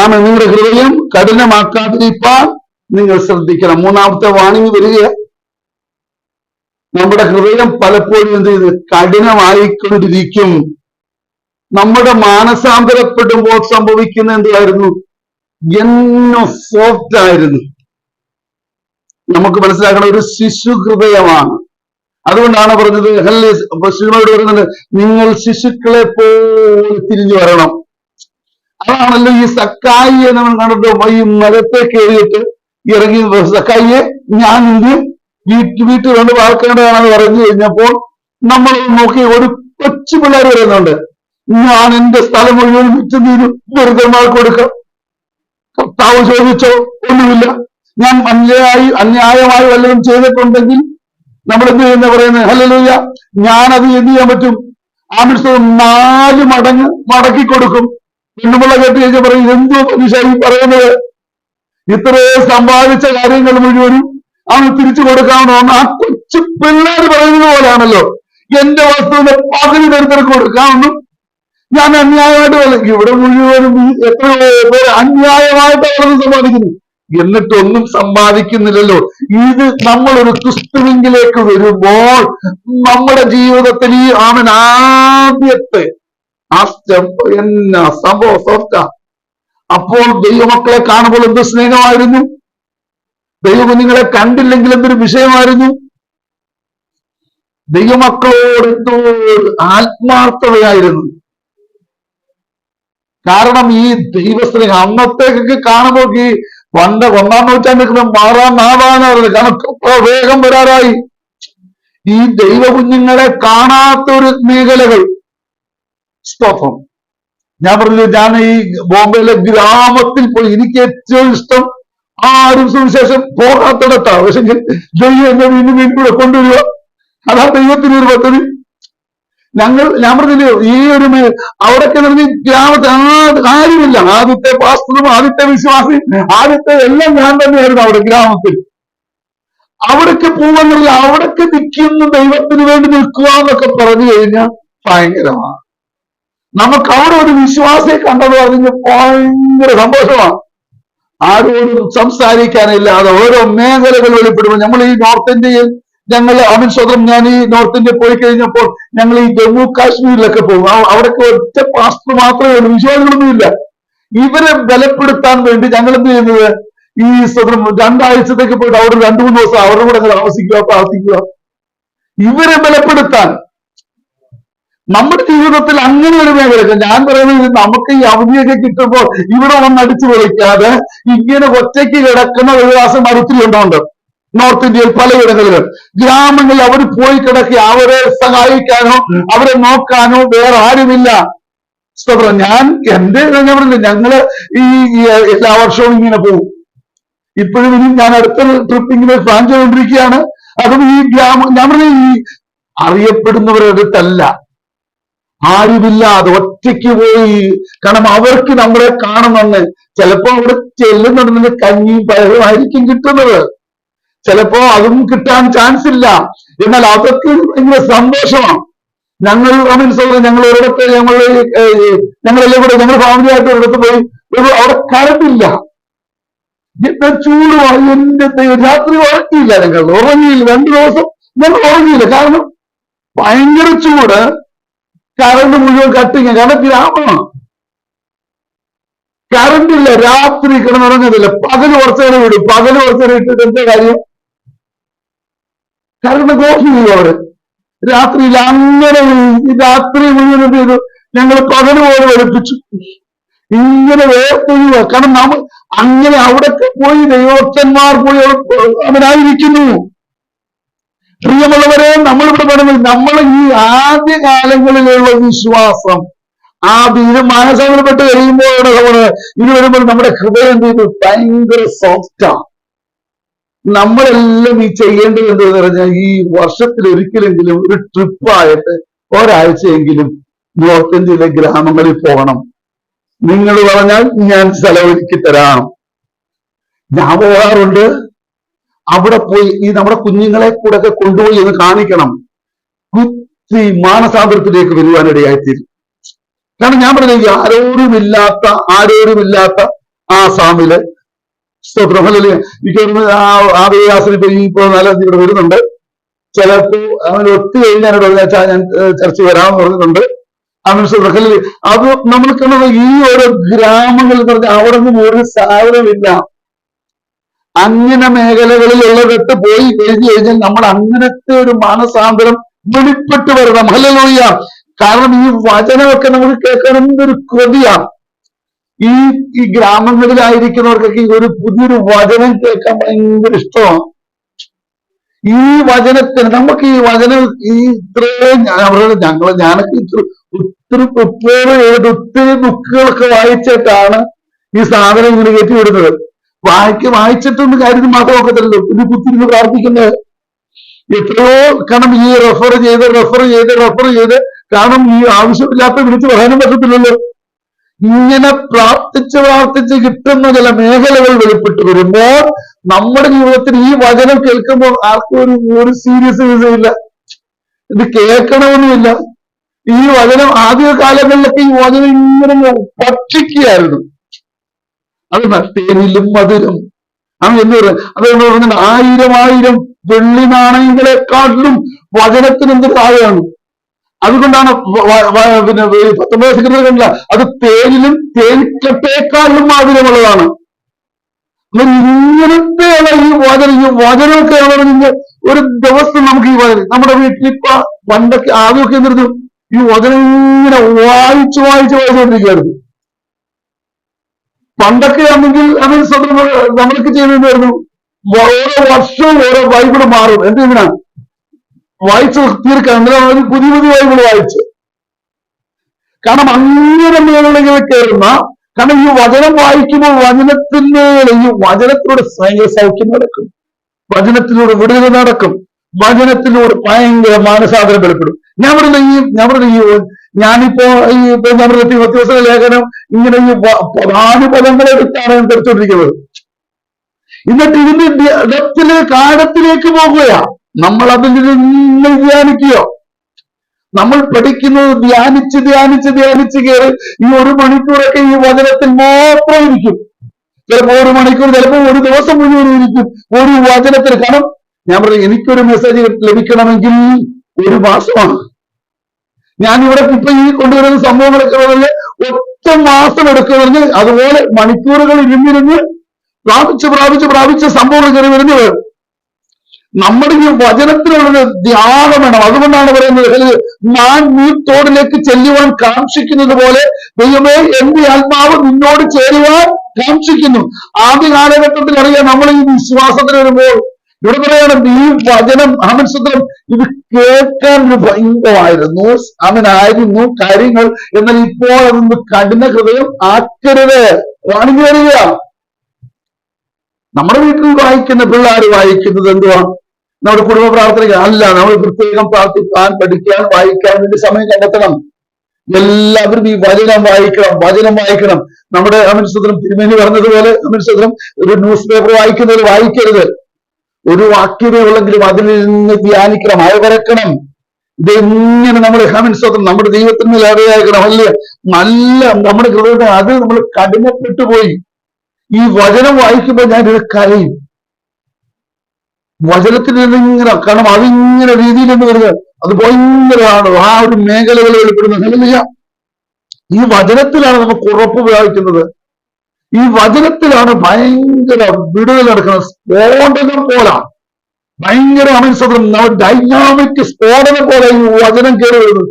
ആമേൻ നിങ്ങളുടെ ഹൃദയം കഠിനമാക്കാതിരിക്കാൻ നിങ്ങൾ ശ്രദ്ധിക്കണം. 3-ാമത്തെ വാണിംഗ് വരിക. നമ്മുടെ ഹൃദയം പലപ്പോഴും എന്ത് ചെയ്ത് കഠിനമായിക്കൊണ്ടിരിക്കും. നമ്മുടെ മാനസാന്തരപ്പെടുമ്പോൾ സംഭവിക്കുന്ന എന്തായിരുന്നു? എന്നോ സോഫ്റ്റ് ആയിരുന്നു. നമുക്ക് മനസ്സിലാക്കണം ഒരു ശിശു ഹൃദയമാണ്. അതുകൊണ്ടാണ് പറഞ്ഞത് ശിശുവിനോട് പറയുന്നത് നിങ്ങൾ ശിശുക്കളെ പോലെ തിരിഞ്ഞു വരണം. അതാണല്ലോ ഈ സക്കായിയെ നമ്മൾ കണ്ടിട്ട് ഈ മരത്തെ കയറിയിട്ട് ഇറങ്ങി സക്കായിയെ ഞാൻ ഇന്ന് വീട്ടിൽ കൊണ്ട് വാർക്കേണ്ടതാണെന്ന് പറഞ്ഞു കഴിഞ്ഞപ്പോൾ നമ്മൾ നോക്കി ഒരു കൊച്ചു പിള്ളേർ വരുന്നുണ്ട്. ഞാൻ എന്റെ സ്ഥലം മുഴുവൻ വിറ്റ് നീരും ദുരിതമാർക്ക് കൊടുക്കാം. കർത്താവ് ചോദിച്ചോ? ഒന്നുമില്ല. ഞാൻ അന്യായമായി വല്ലതും ചെയ്തിട്ടുണ്ടെങ്കിൽ നമ്മൾ എന്ത് ചെയ്യുന്ന പറയുന്നത് ഹല്ലേലൂയ ഞാനത് എന്ത് ചെയ്യാൻ പറ്റും? ആമേൻ 4 മടങ്ങ് മടക്കി കൊടുക്കും. പെണ്ണുപിള്ള കേട്ട് കഴിഞ്ഞാൽ പറയും എന്തോ മനുഷ്യ ഈ പറയുന്നത്, ഇത്രയും സമ്പാദിച്ച കാര്യങ്ങൾ മുഴുവനും അവന് തിരിച്ചു കൊടുക്കാമെന്ന് ആ കൊച്ചു പിള്ളേർ പറയുന്നത് പോലെയാണല്ലോ. എന്റെ വസ്തുവിന്റെ പകുതി ദരിദ്രർക്ക് കൊടുക്കാമെന്നും ഞാൻ അന്യായമായിട്ട് ഇവിടെ മുഴുവനും എത്രയോ പേര് അന്യായമായിട്ട് അവരത് സമ്പാദിക്കുന്നു, എന്നിട്ടൊന്നും സമ്പാദിക്കുന്നില്ലല്ലോ. ഇത് നമ്മളൊരു ക്രിസ്തുവിലേക്ക് വരുമ്പോൾ നമ്മുടെ ജീവിതത്തിൽ ഈ അവൻ ആദ്യത്തെ ആ സ്റ്റെപ്പ് എന്നാ സംഭവം സോഫ്റ്റാ. അപ്പോൾ ദൈവമക്കളെ കാണുമ്പോൾ എന്ത് സ്നേഹമായിരുന്നു. ദൈവകുഞ്ഞുങ്ങളെ കണ്ടില്ലെങ്കിൽ എന്തൊരു വിഷയമായിരുന്നു. ദൈവമക്കളോട് എന്തോ ആത്മാർത്ഥതയായിരുന്നു. കാരണം ഈ ദൈവസ്നേഹം അന്നത്തേക്കൊക്കെ കാണുമ്പോൾ ഈ പണ്ട് 1-ാം നൂറ്റാണ്ടിൽ മാറാൻ നാവാനായിരുന്നു. കണക്ക് വേഗം വരാറായി. ഈ ദൈവകുഞ്ഞുങ്ങളെ കാണാത്തൊരു മേഖലകൾ. സ്തോത്രം. ഞാൻ പറഞ്ഞു, ഞാൻ ഈ ബോംബെയിലെ ഗ്രാമത്തിൽ പോയി. എനിക്ക് ഏറ്റവും ഇഷ്ടം ആരും സുവിശേഷം പോകാത്തിടത്താണ്. പക്ഷെ ദൈവം എന്നെ വീണ്ടും കൂടെ കൊണ്ടുവരിക. അതാ ദൈവത്തിന് ഒരു പദ്ധതി. ഞാൻ പറഞ്ഞില്ലയോ, ഈ ഒരു അവിടൊക്കെ പറഞ്ഞ ഗ്രാമത്തിൽ കാര്യമില്ല. ആദ്യത്തെ പാസ്റ്ററും ആദ്യത്തെ വിശ്വാസി ആദ്യത്തെ എല്ലാം ഞാൻ തന്നെയായിരുന്നു അവിടെ ഗ്രാമത്തിൽ. അവിടൊക്കെ പോവാന്നുള്ള അവിടൊക്കെ നിൽക്കുന്ന ദൈവത്തിന് വേണ്ടി നിൽക്കുക എന്നൊക്കെ പറഞ്ഞു കഴിഞ്ഞാൽ ഭയങ്കരമാണ്. നമുക്ക് അവിടെ ഒരു വിശ്വാസിയെ കണ്ടത് പറഞ്ഞ് ഭയങ്കര സന്തോഷമാണ്. ആരോടും സംസാരിക്കാനില്ലാതെ ഓരോ മേഖലകൾ വെളിപ്പെടുമ്പോൾ നമ്മൾ ഈ നോർത്ത് ഇന്ത്യയിൽ സ്വതം ഞാൻ ഈ നോർത്ത് ഇന്ത്യ പോയി കഴിഞ്ഞപ്പോൾ ഞങ്ങൾ ഈ ജമ്മു കാശ്മീരിലൊക്കെ പോകും. അവിടൊക്കെ ഒറ്റ പാസ്റ്റർ മാത്രമേ ഉള്ളൂ, വിശ്വാസികളൊന്നുമില്ല. ഇവരെ ബലപ്പെടുത്താൻ വേണ്ടി ഞങ്ങൾ എന്ത് ചെയ്യുന്നത്, ഈ സ്വതം 2 ആഴ്ചത്തേക്ക് പോയിട്ട് അവിടെ 2-3 ദിവസം അവരുടെ കൂടെ താമസിക്കുക, പ്രാർത്ഥിക്കുക, ഇവരെ ബലപ്പെടുത്താൻ. നമ്മുടെ ജീവിതത്തിൽ അങ്ങനെ ഒരു മേഖല ഞാൻ പറയുന്നത്, നമുക്ക് ഈ അവധിയൊക്കെ കിട്ടുമ്പോൾ ഇവിടെ വന്ന് അടിച്ചു പൊളിക്കാതെ ഇങ്ങനെ ഒറ്റയ്ക്ക് കിടക്കുന്ന വിശ്വാസം ഒത്തിരി ഉണ്ടോണ്ട്. നോർത്ത് ഇന്ത്യയിൽ പലയിടങ്ങളിലും ഗ്രാമങ്ങളിൽ അവർ പോയി കിടക്കി, അവരെ സഹായിക്കാനോ അവരെ നോക്കാനോ വേറെ ആരുമില്ല. ഞാൻ പറഞ്ഞില്ല, ഞങ്ങള് ഈ എല്ലാ വർഷവും ഇങ്ങനെ പോകും. ഇപ്പോഴും ഇനി ഞാൻ അടുത്ത ട്രിപ്പ് ഇങ്ങനെ പ്ലാൻ ചെയ്തുകൊണ്ടിരിക്കുകയാണ്. അതും ഈ ഞാൻ പറഞ്ഞ ഈ അറിയപ്പെടുന്നവരുടെ അടുത്തല്ല, ആരുമില്ലാതെ ഒറ്റയ്ക്ക് പോയി. കാരണം അവർക്ക് നമ്മളെ കാണുമെന്ന്. ചിലപ്പോ അവിടെ ചെല്ലുന്നുണ്ടെങ്കിൽ കഞ്ഞിയും പയറും ആയിരിക്കും കിട്ടുന്നത്, ചിലപ്പോ അതും കിട്ടാൻ ചാൻസ് ഇല്ല. എന്നാൽ അതൊക്കെ ഭയങ്കര സന്തോഷമാണ്. ഞങ്ങൾ ഒരിടത്ത് ഞങ്ങളെല്ലാം കൂടെ ഞങ്ങൾ ഫാമിലി ആയിട്ട് ഒരിടത്ത് പോയി. അവിടെ കറണ്ടില്ല, എത്ര ചൂടുമാണ്. എന്റെ രാത്രി ഉറങ്ങിയില്ല, ഞങ്ങൾ ഉറങ്ങിയില്ല. 2 ദിവസം ഞങ്ങൾ ഉറങ്ങിയില്ല. കാരണം ഭയങ്കര ചൂട്, കറണ്ട് മുഴുവൻ കട്ടിങ്. കാരണം ഗ്രാമമാണ്, കറണ്ടില്ല. രാത്രി കിടന്നുറങ്ങുന്നില്ല. പകല് കുറച്ചേരം വിടും. പകല് കുറച്ചേരം ഇട്ടിട്ട് എന്താ കാര്യം, കറണ്ട് ഓഫ് ചെയ്യും അവര്. രാത്രിയിൽ അങ്ങനെ രാത്രി മുഴുവൻ എന്ത് ചെയ്തു, ഞങ്ങൾ പകല് പോലെ വെളുപ്പിച്ചു. ഇങ്ങനെ വേർത്തുക. കാരണം നമ്മൾ അങ്ങനെ അവിടൊക്കെ പോയി ദൈവഭക്തന്മാർ പോയി അവനായിരിക്കുന്നു. പ്രിയമുള്ളവരെ, നമ്മളിവിടെ പറയുന്നത് നമ്മൾ ഈ ആദ്യ കാലങ്ങളിലുള്ള വിശ്വാസം ഇത് മാനസാന്തരപ്പെട്ട് കഴിയുമ്പോൾ ഇത് വരുമ്പോൾ നമ്മുടെ ഹൃദയം എന്ത് ചെയ്തു, ഭയങ്കര സോഫ്റ്റാണ്. നമ്മളെല്ലാം ഈ ചെയ്യേണ്ടത് എന്താന്ന് പറഞ്ഞാൽ, ഈ വർഷത്തിൽ ഒരിക്കലെങ്കിലും ഒരു ട്രിപ്പായിട്ട് ഒരാഴ്ചയെങ്കിലും നോർത്ത് ഇന്ത്യയിലെ ഗ്രാമങ്ങളിൽ പോകണം. നിങ്ങൾ പറഞ്ഞാൽ ഞാൻ സ്ഥലമൊരുക്കി തരാം. ഞാൻ പോകാറുണ്ട്. അവിടെ പോയി ഈ നമ്മുടെ കുഞ്ഞുങ്ങളെ കൂടെ ഒക്കെ കൊണ്ടുപോയി എന്ന് കാണിക്കണം. കുത്തി മാനസാന്തരത്തിലേക്ക് വരുവാനിടയായിത്തീരും. കാരണം ഞാൻ പറഞ്ഞ ആരോരുമില്ലാത്ത ആസാമില് ഇപ്പൊ നല്ല ഇവിടെ വരുന്നുണ്ട്. ചിലപ്പോ അവൻ ഒത്തു കഴിഞ്ഞാൽ ഞാൻ ചർച്ച വരാമെന്ന് പറഞ്ഞിട്ടുണ്ട്. അത് നമ്മൾക്ക് ഈ ഓരോ ഗ്രാമങ്ങളിൽ പറഞ്ഞാൽ അവിടെ നിന്നും ഒരു സാധനമില്ല. അങ്ങനെ മേഖലകളിലുള്ളിടത്ത് പോയി കഴിഞ്ഞു കഴിഞ്ഞാൽ നമ്മൾ അങ്ങനത്തെ ഒരു മാനസാന്തരം വെളിപ്പെട്ട് വരണം. ഹല്ലേലൂയ. കാരണം ഈ വചനമൊക്കെ നമുക്ക് കേൾക്കാൻ എന്തൊരു കൊതിയാണ്. ഈ ഗ്രാമങ്ങളിലായിരിക്കുന്നവർക്കൊക്കെ ഒരു പുതിയൊരു വചനം കേൾക്കാൻ ഭയങ്കര ഇഷ്ടമാണ്. ഈ വചനത്തിന് നമുക്ക് ഈ വചനം ഇത്രയും ഞാനൊക്കെ ഒത്തിരി പ്രിപ്പയർ ചെയ്ത് ഒത്തിരി ബുക്കുകളൊക്കെ വായിച്ചിട്ടാണ് ഈ സാധനം ഇങ്ങനെ കയറ്റി വിടുന്നത്. വായിച്ചിട്ടൊന്നും കാര്യത്തിൽ മാത്രം നോക്കത്തില്ലല്ലോ, ഇത് കുത്തിരിന്ന് പ്രാർത്ഥിക്കുന്നത് എത്രയോ. കാരണം ഈ റെഫർ ചെയ്ത് കാരണം ഈ ആവശ്യമില്ലാത്ത വിളിച്ച് പറയാനും പറ്റത്തില്ലല്ലോ. ഇങ്ങനെ പ്രാർത്ഥിച്ച് കിട്ടുന്ന ചില മേഖലകൾ വെളിപ്പെട്ട് വരുമ്പോൾ നമ്മുടെ ജീവിതത്തിൽ ഈ വചനം കേൾക്കുമ്പോൾ ആർക്കും ഒരു സീരിയസ് ഇല്ല, ഇത് കേൾക്കണമെന്നുമില്ല. ഈ വചനം ആദ്യ കാലങ്ങളിലൊക്കെ ഈ വചനം ഇങ്ങനെ ഭക്ഷിക്കുകയായിരുന്നു. അത് തേനിലും മധുരം എന്ന് പറയുന്നത്. അതെന്ന് പറഞ്ഞാൽ 1000 വെള്ളി നാണയങ്ങളെക്കാട്ടിലും വചനത്തിന് എന്തൊരു താഴെയാണ്. അതുകൊണ്ടാണ് പിന്നെ 19 സെക്കൻഡ് കണ്ടില്ല, അത് തേനിക്കട്ടേക്കാളിലും മധുരമുള്ളതാണ്. ഇങ്ങനത്തെയുള്ള ഈ വചനം വചനമൊക്കെ പറഞ്ഞെങ്കിൽ ഒരു ദിവസം നമുക്ക് ഈ വചനം നമ്മുടെ വീട്ടിലിപ്പോ പണ്ടൊക്കെ ആദ്യമൊക്കെ എന്നിരുന്നു ഈ വചനം ഇങ്ങനെ വായിച്ചുകൊണ്ടിരിക്കുകയായിരുന്നു. പണ്ടൊക്കെ ആണെങ്കിൽ അതിന് നമ്മളൊക്കെ ചെയ്യുന്നതായിരുന്നു, ഓരോ വർഷവും ഓരോ ബൈബിള് മാറും. എന്തിനാ വായിച്ച് തീർക്കാൻ? എന്തിനാണ് പുതിയ പുതിയ ബൈബിള് വായിച്ച്? കാരണം അങ്ങനെ മേഖലകളിൽ കയറുന്ന, കാരണം ഈ വചനം വായിക്കുമ്പോൾ വചനത്തിന് ഈ വചനത്തിലൂടെ ഭയങ്കര സൗഖ്യം നടക്കും, വചനത്തിലൂടെ വിടുതൽ നടക്കും, വചനത്തിലൂടെ ഭയങ്കര മാനസാന്തരം വെളിപ്പെടും. ഞാനിപ്പോ തിമോഥെയോസ് ലേഖനം ഇങ്ങനെ ഈ പദങ്ങളെടുത്താണ് ഞാൻ തെളിച്ചുകൊണ്ടിരിക്കുന്നത്. എന്നിട്ട് ഇതിന്റെ ഡെപ്തിലേക്ക് ആഴത്തിലേക്ക് പോകുകയാ. നമ്മൾ അതിൽ നിന്ന് ധ്യാനിക്കുകയോ, നമ്മൾ പഠിക്കുന്നത് ധ്യാനിച്ച് കയറി ഈ 1 മണിക്കൂറൊക്കെ ഈ വചനത്തിൽ മാത്രം ഇരിക്കും. ചിലപ്പോ 1 മണിക്കൂർ, ചിലപ്പോ ഒരു ദിവസം മുഴുവൻ ഇരിക്കും ഒരു വചനത്തിൽ. കാരണം ഞാൻ പറഞ്ഞു, എനിക്കൊരു മെസ്സേജ് ലഭിക്കണമെങ്കിൽ 1 മാസമാണ്. ഞാനിവിടെ ഇപ്പൊ ഈ കൊണ്ടുവരുന്ന സംഭവങ്ങളൊക്കെ പറഞ്ഞ് 1 മാസം എടുക്കുമെന്ന്. അതുപോലെ മണിക്കൂറുകൾ ഇരുന്നിരുന്ന് പ്രാപിച്ച് സംഭവങ്ങൾ കയറി വരുന്നത്. നമ്മുടെ ഈ വചനത്തിനുള്ള ധ്യാനം വേണം. അതുകൊണ്ടാണ് പറയുന്നത്, ഞാൻ നീർത്തോടിലേക്ക് ചെല്ലുവാൻ കാക്ഷിക്കുന്നത് പോലെ ദൈവമേ എന്റെ ആത്മാവ് നിന്നോട് ചേരുവാൻ കാക്ഷിക്കുന്നു. ആദ്യ കാലഘട്ടത്തിൽ അറിയാം, നമ്മൾ ഈ വിശ്വാസത്തിന് വരുമ്പോൾ ഇവിടെ പറയണം, ഈ വചനം ആമൻസത്രം ഇത് കേൾക്കാൻ ഒരു ഭയങ്കരമായിരുന്നു, അവനായിരുന്നു കാര്യങ്ങൾ. എന്നാൽ ഇപ്പോൾ അതൊന്ന് കഠിന ഹൃദയം ആക്കരുത്. വാണിജ്യ വരിക. നമ്മുടെ വീട്ടിൽ വായിക്കുന്ന പിള്ളേർ വായിക്കുന്നത് എന്തുവാ? നമ്മുടെ കുടുംബ പ്രാർത്ഥന അല്ല. നമ്മൾ പ്രത്യേകം പ്രാർത്ഥിക്കാൻ, പഠിക്കാൻ, വായിക്കാൻ വേണ്ടി സമയം കണ്ടെത്തണം. എല്ലാവരും ഈ വചനം വായിക്കണം. നമ്മുടെ അമിത്സത്രം തിരുമേനി പറഞ്ഞതുപോലെ അമിത്സത്രം ഒരു ന്യൂസ് പേപ്പർ വായിക്കുന്നവർ വായിക്കരുത്. ഒരു വാക്യമേ ഉള്ളെങ്കിലും അതിൽ നിന്ന് ധ്യാനിക്കണം, അയവരക്കണം. ഇതെങ്ങനെ നമ്മൾ അമിത്സത്രം നമ്മുടെ ദൈവത്തിന് മേൽ അറിയാക്കണം. നല്ല നമ്മുടെ ഹൃദയത്തെ അത് നമ്മൾ കഠിനപ്പെട്ടു പോയി. ഈ വചനം വായിക്കുമ്പോൾ ഞാൻ ഇത് കരയും. വചനത്തിൽ ഇങ്ങനെ, കാരണം അതിങ്ങനെ രീതിയിൽ എന്ന് വരുന്നത് അത് ഭയങ്കരമാണ്. ആ ഒരു മേഖലകൾ വെളിപ്പെടുന്നത്. ഈ വചനത്തിലാണ് നമുക്ക് ഉറപ്പ് പ്രാപിക്കുന്നത്. ഈ വചനത്തിലാണ് ഭയങ്കര വിടുതൽ നടക്കുന്നത്. സ്ഫോടനം പോലാണ്, ഭയങ്കര അമിത്സത്രം ഡൈനാമിക് സ്ഫോടനം പോലെ ഈ വചനം കയറി വരുന്നത്.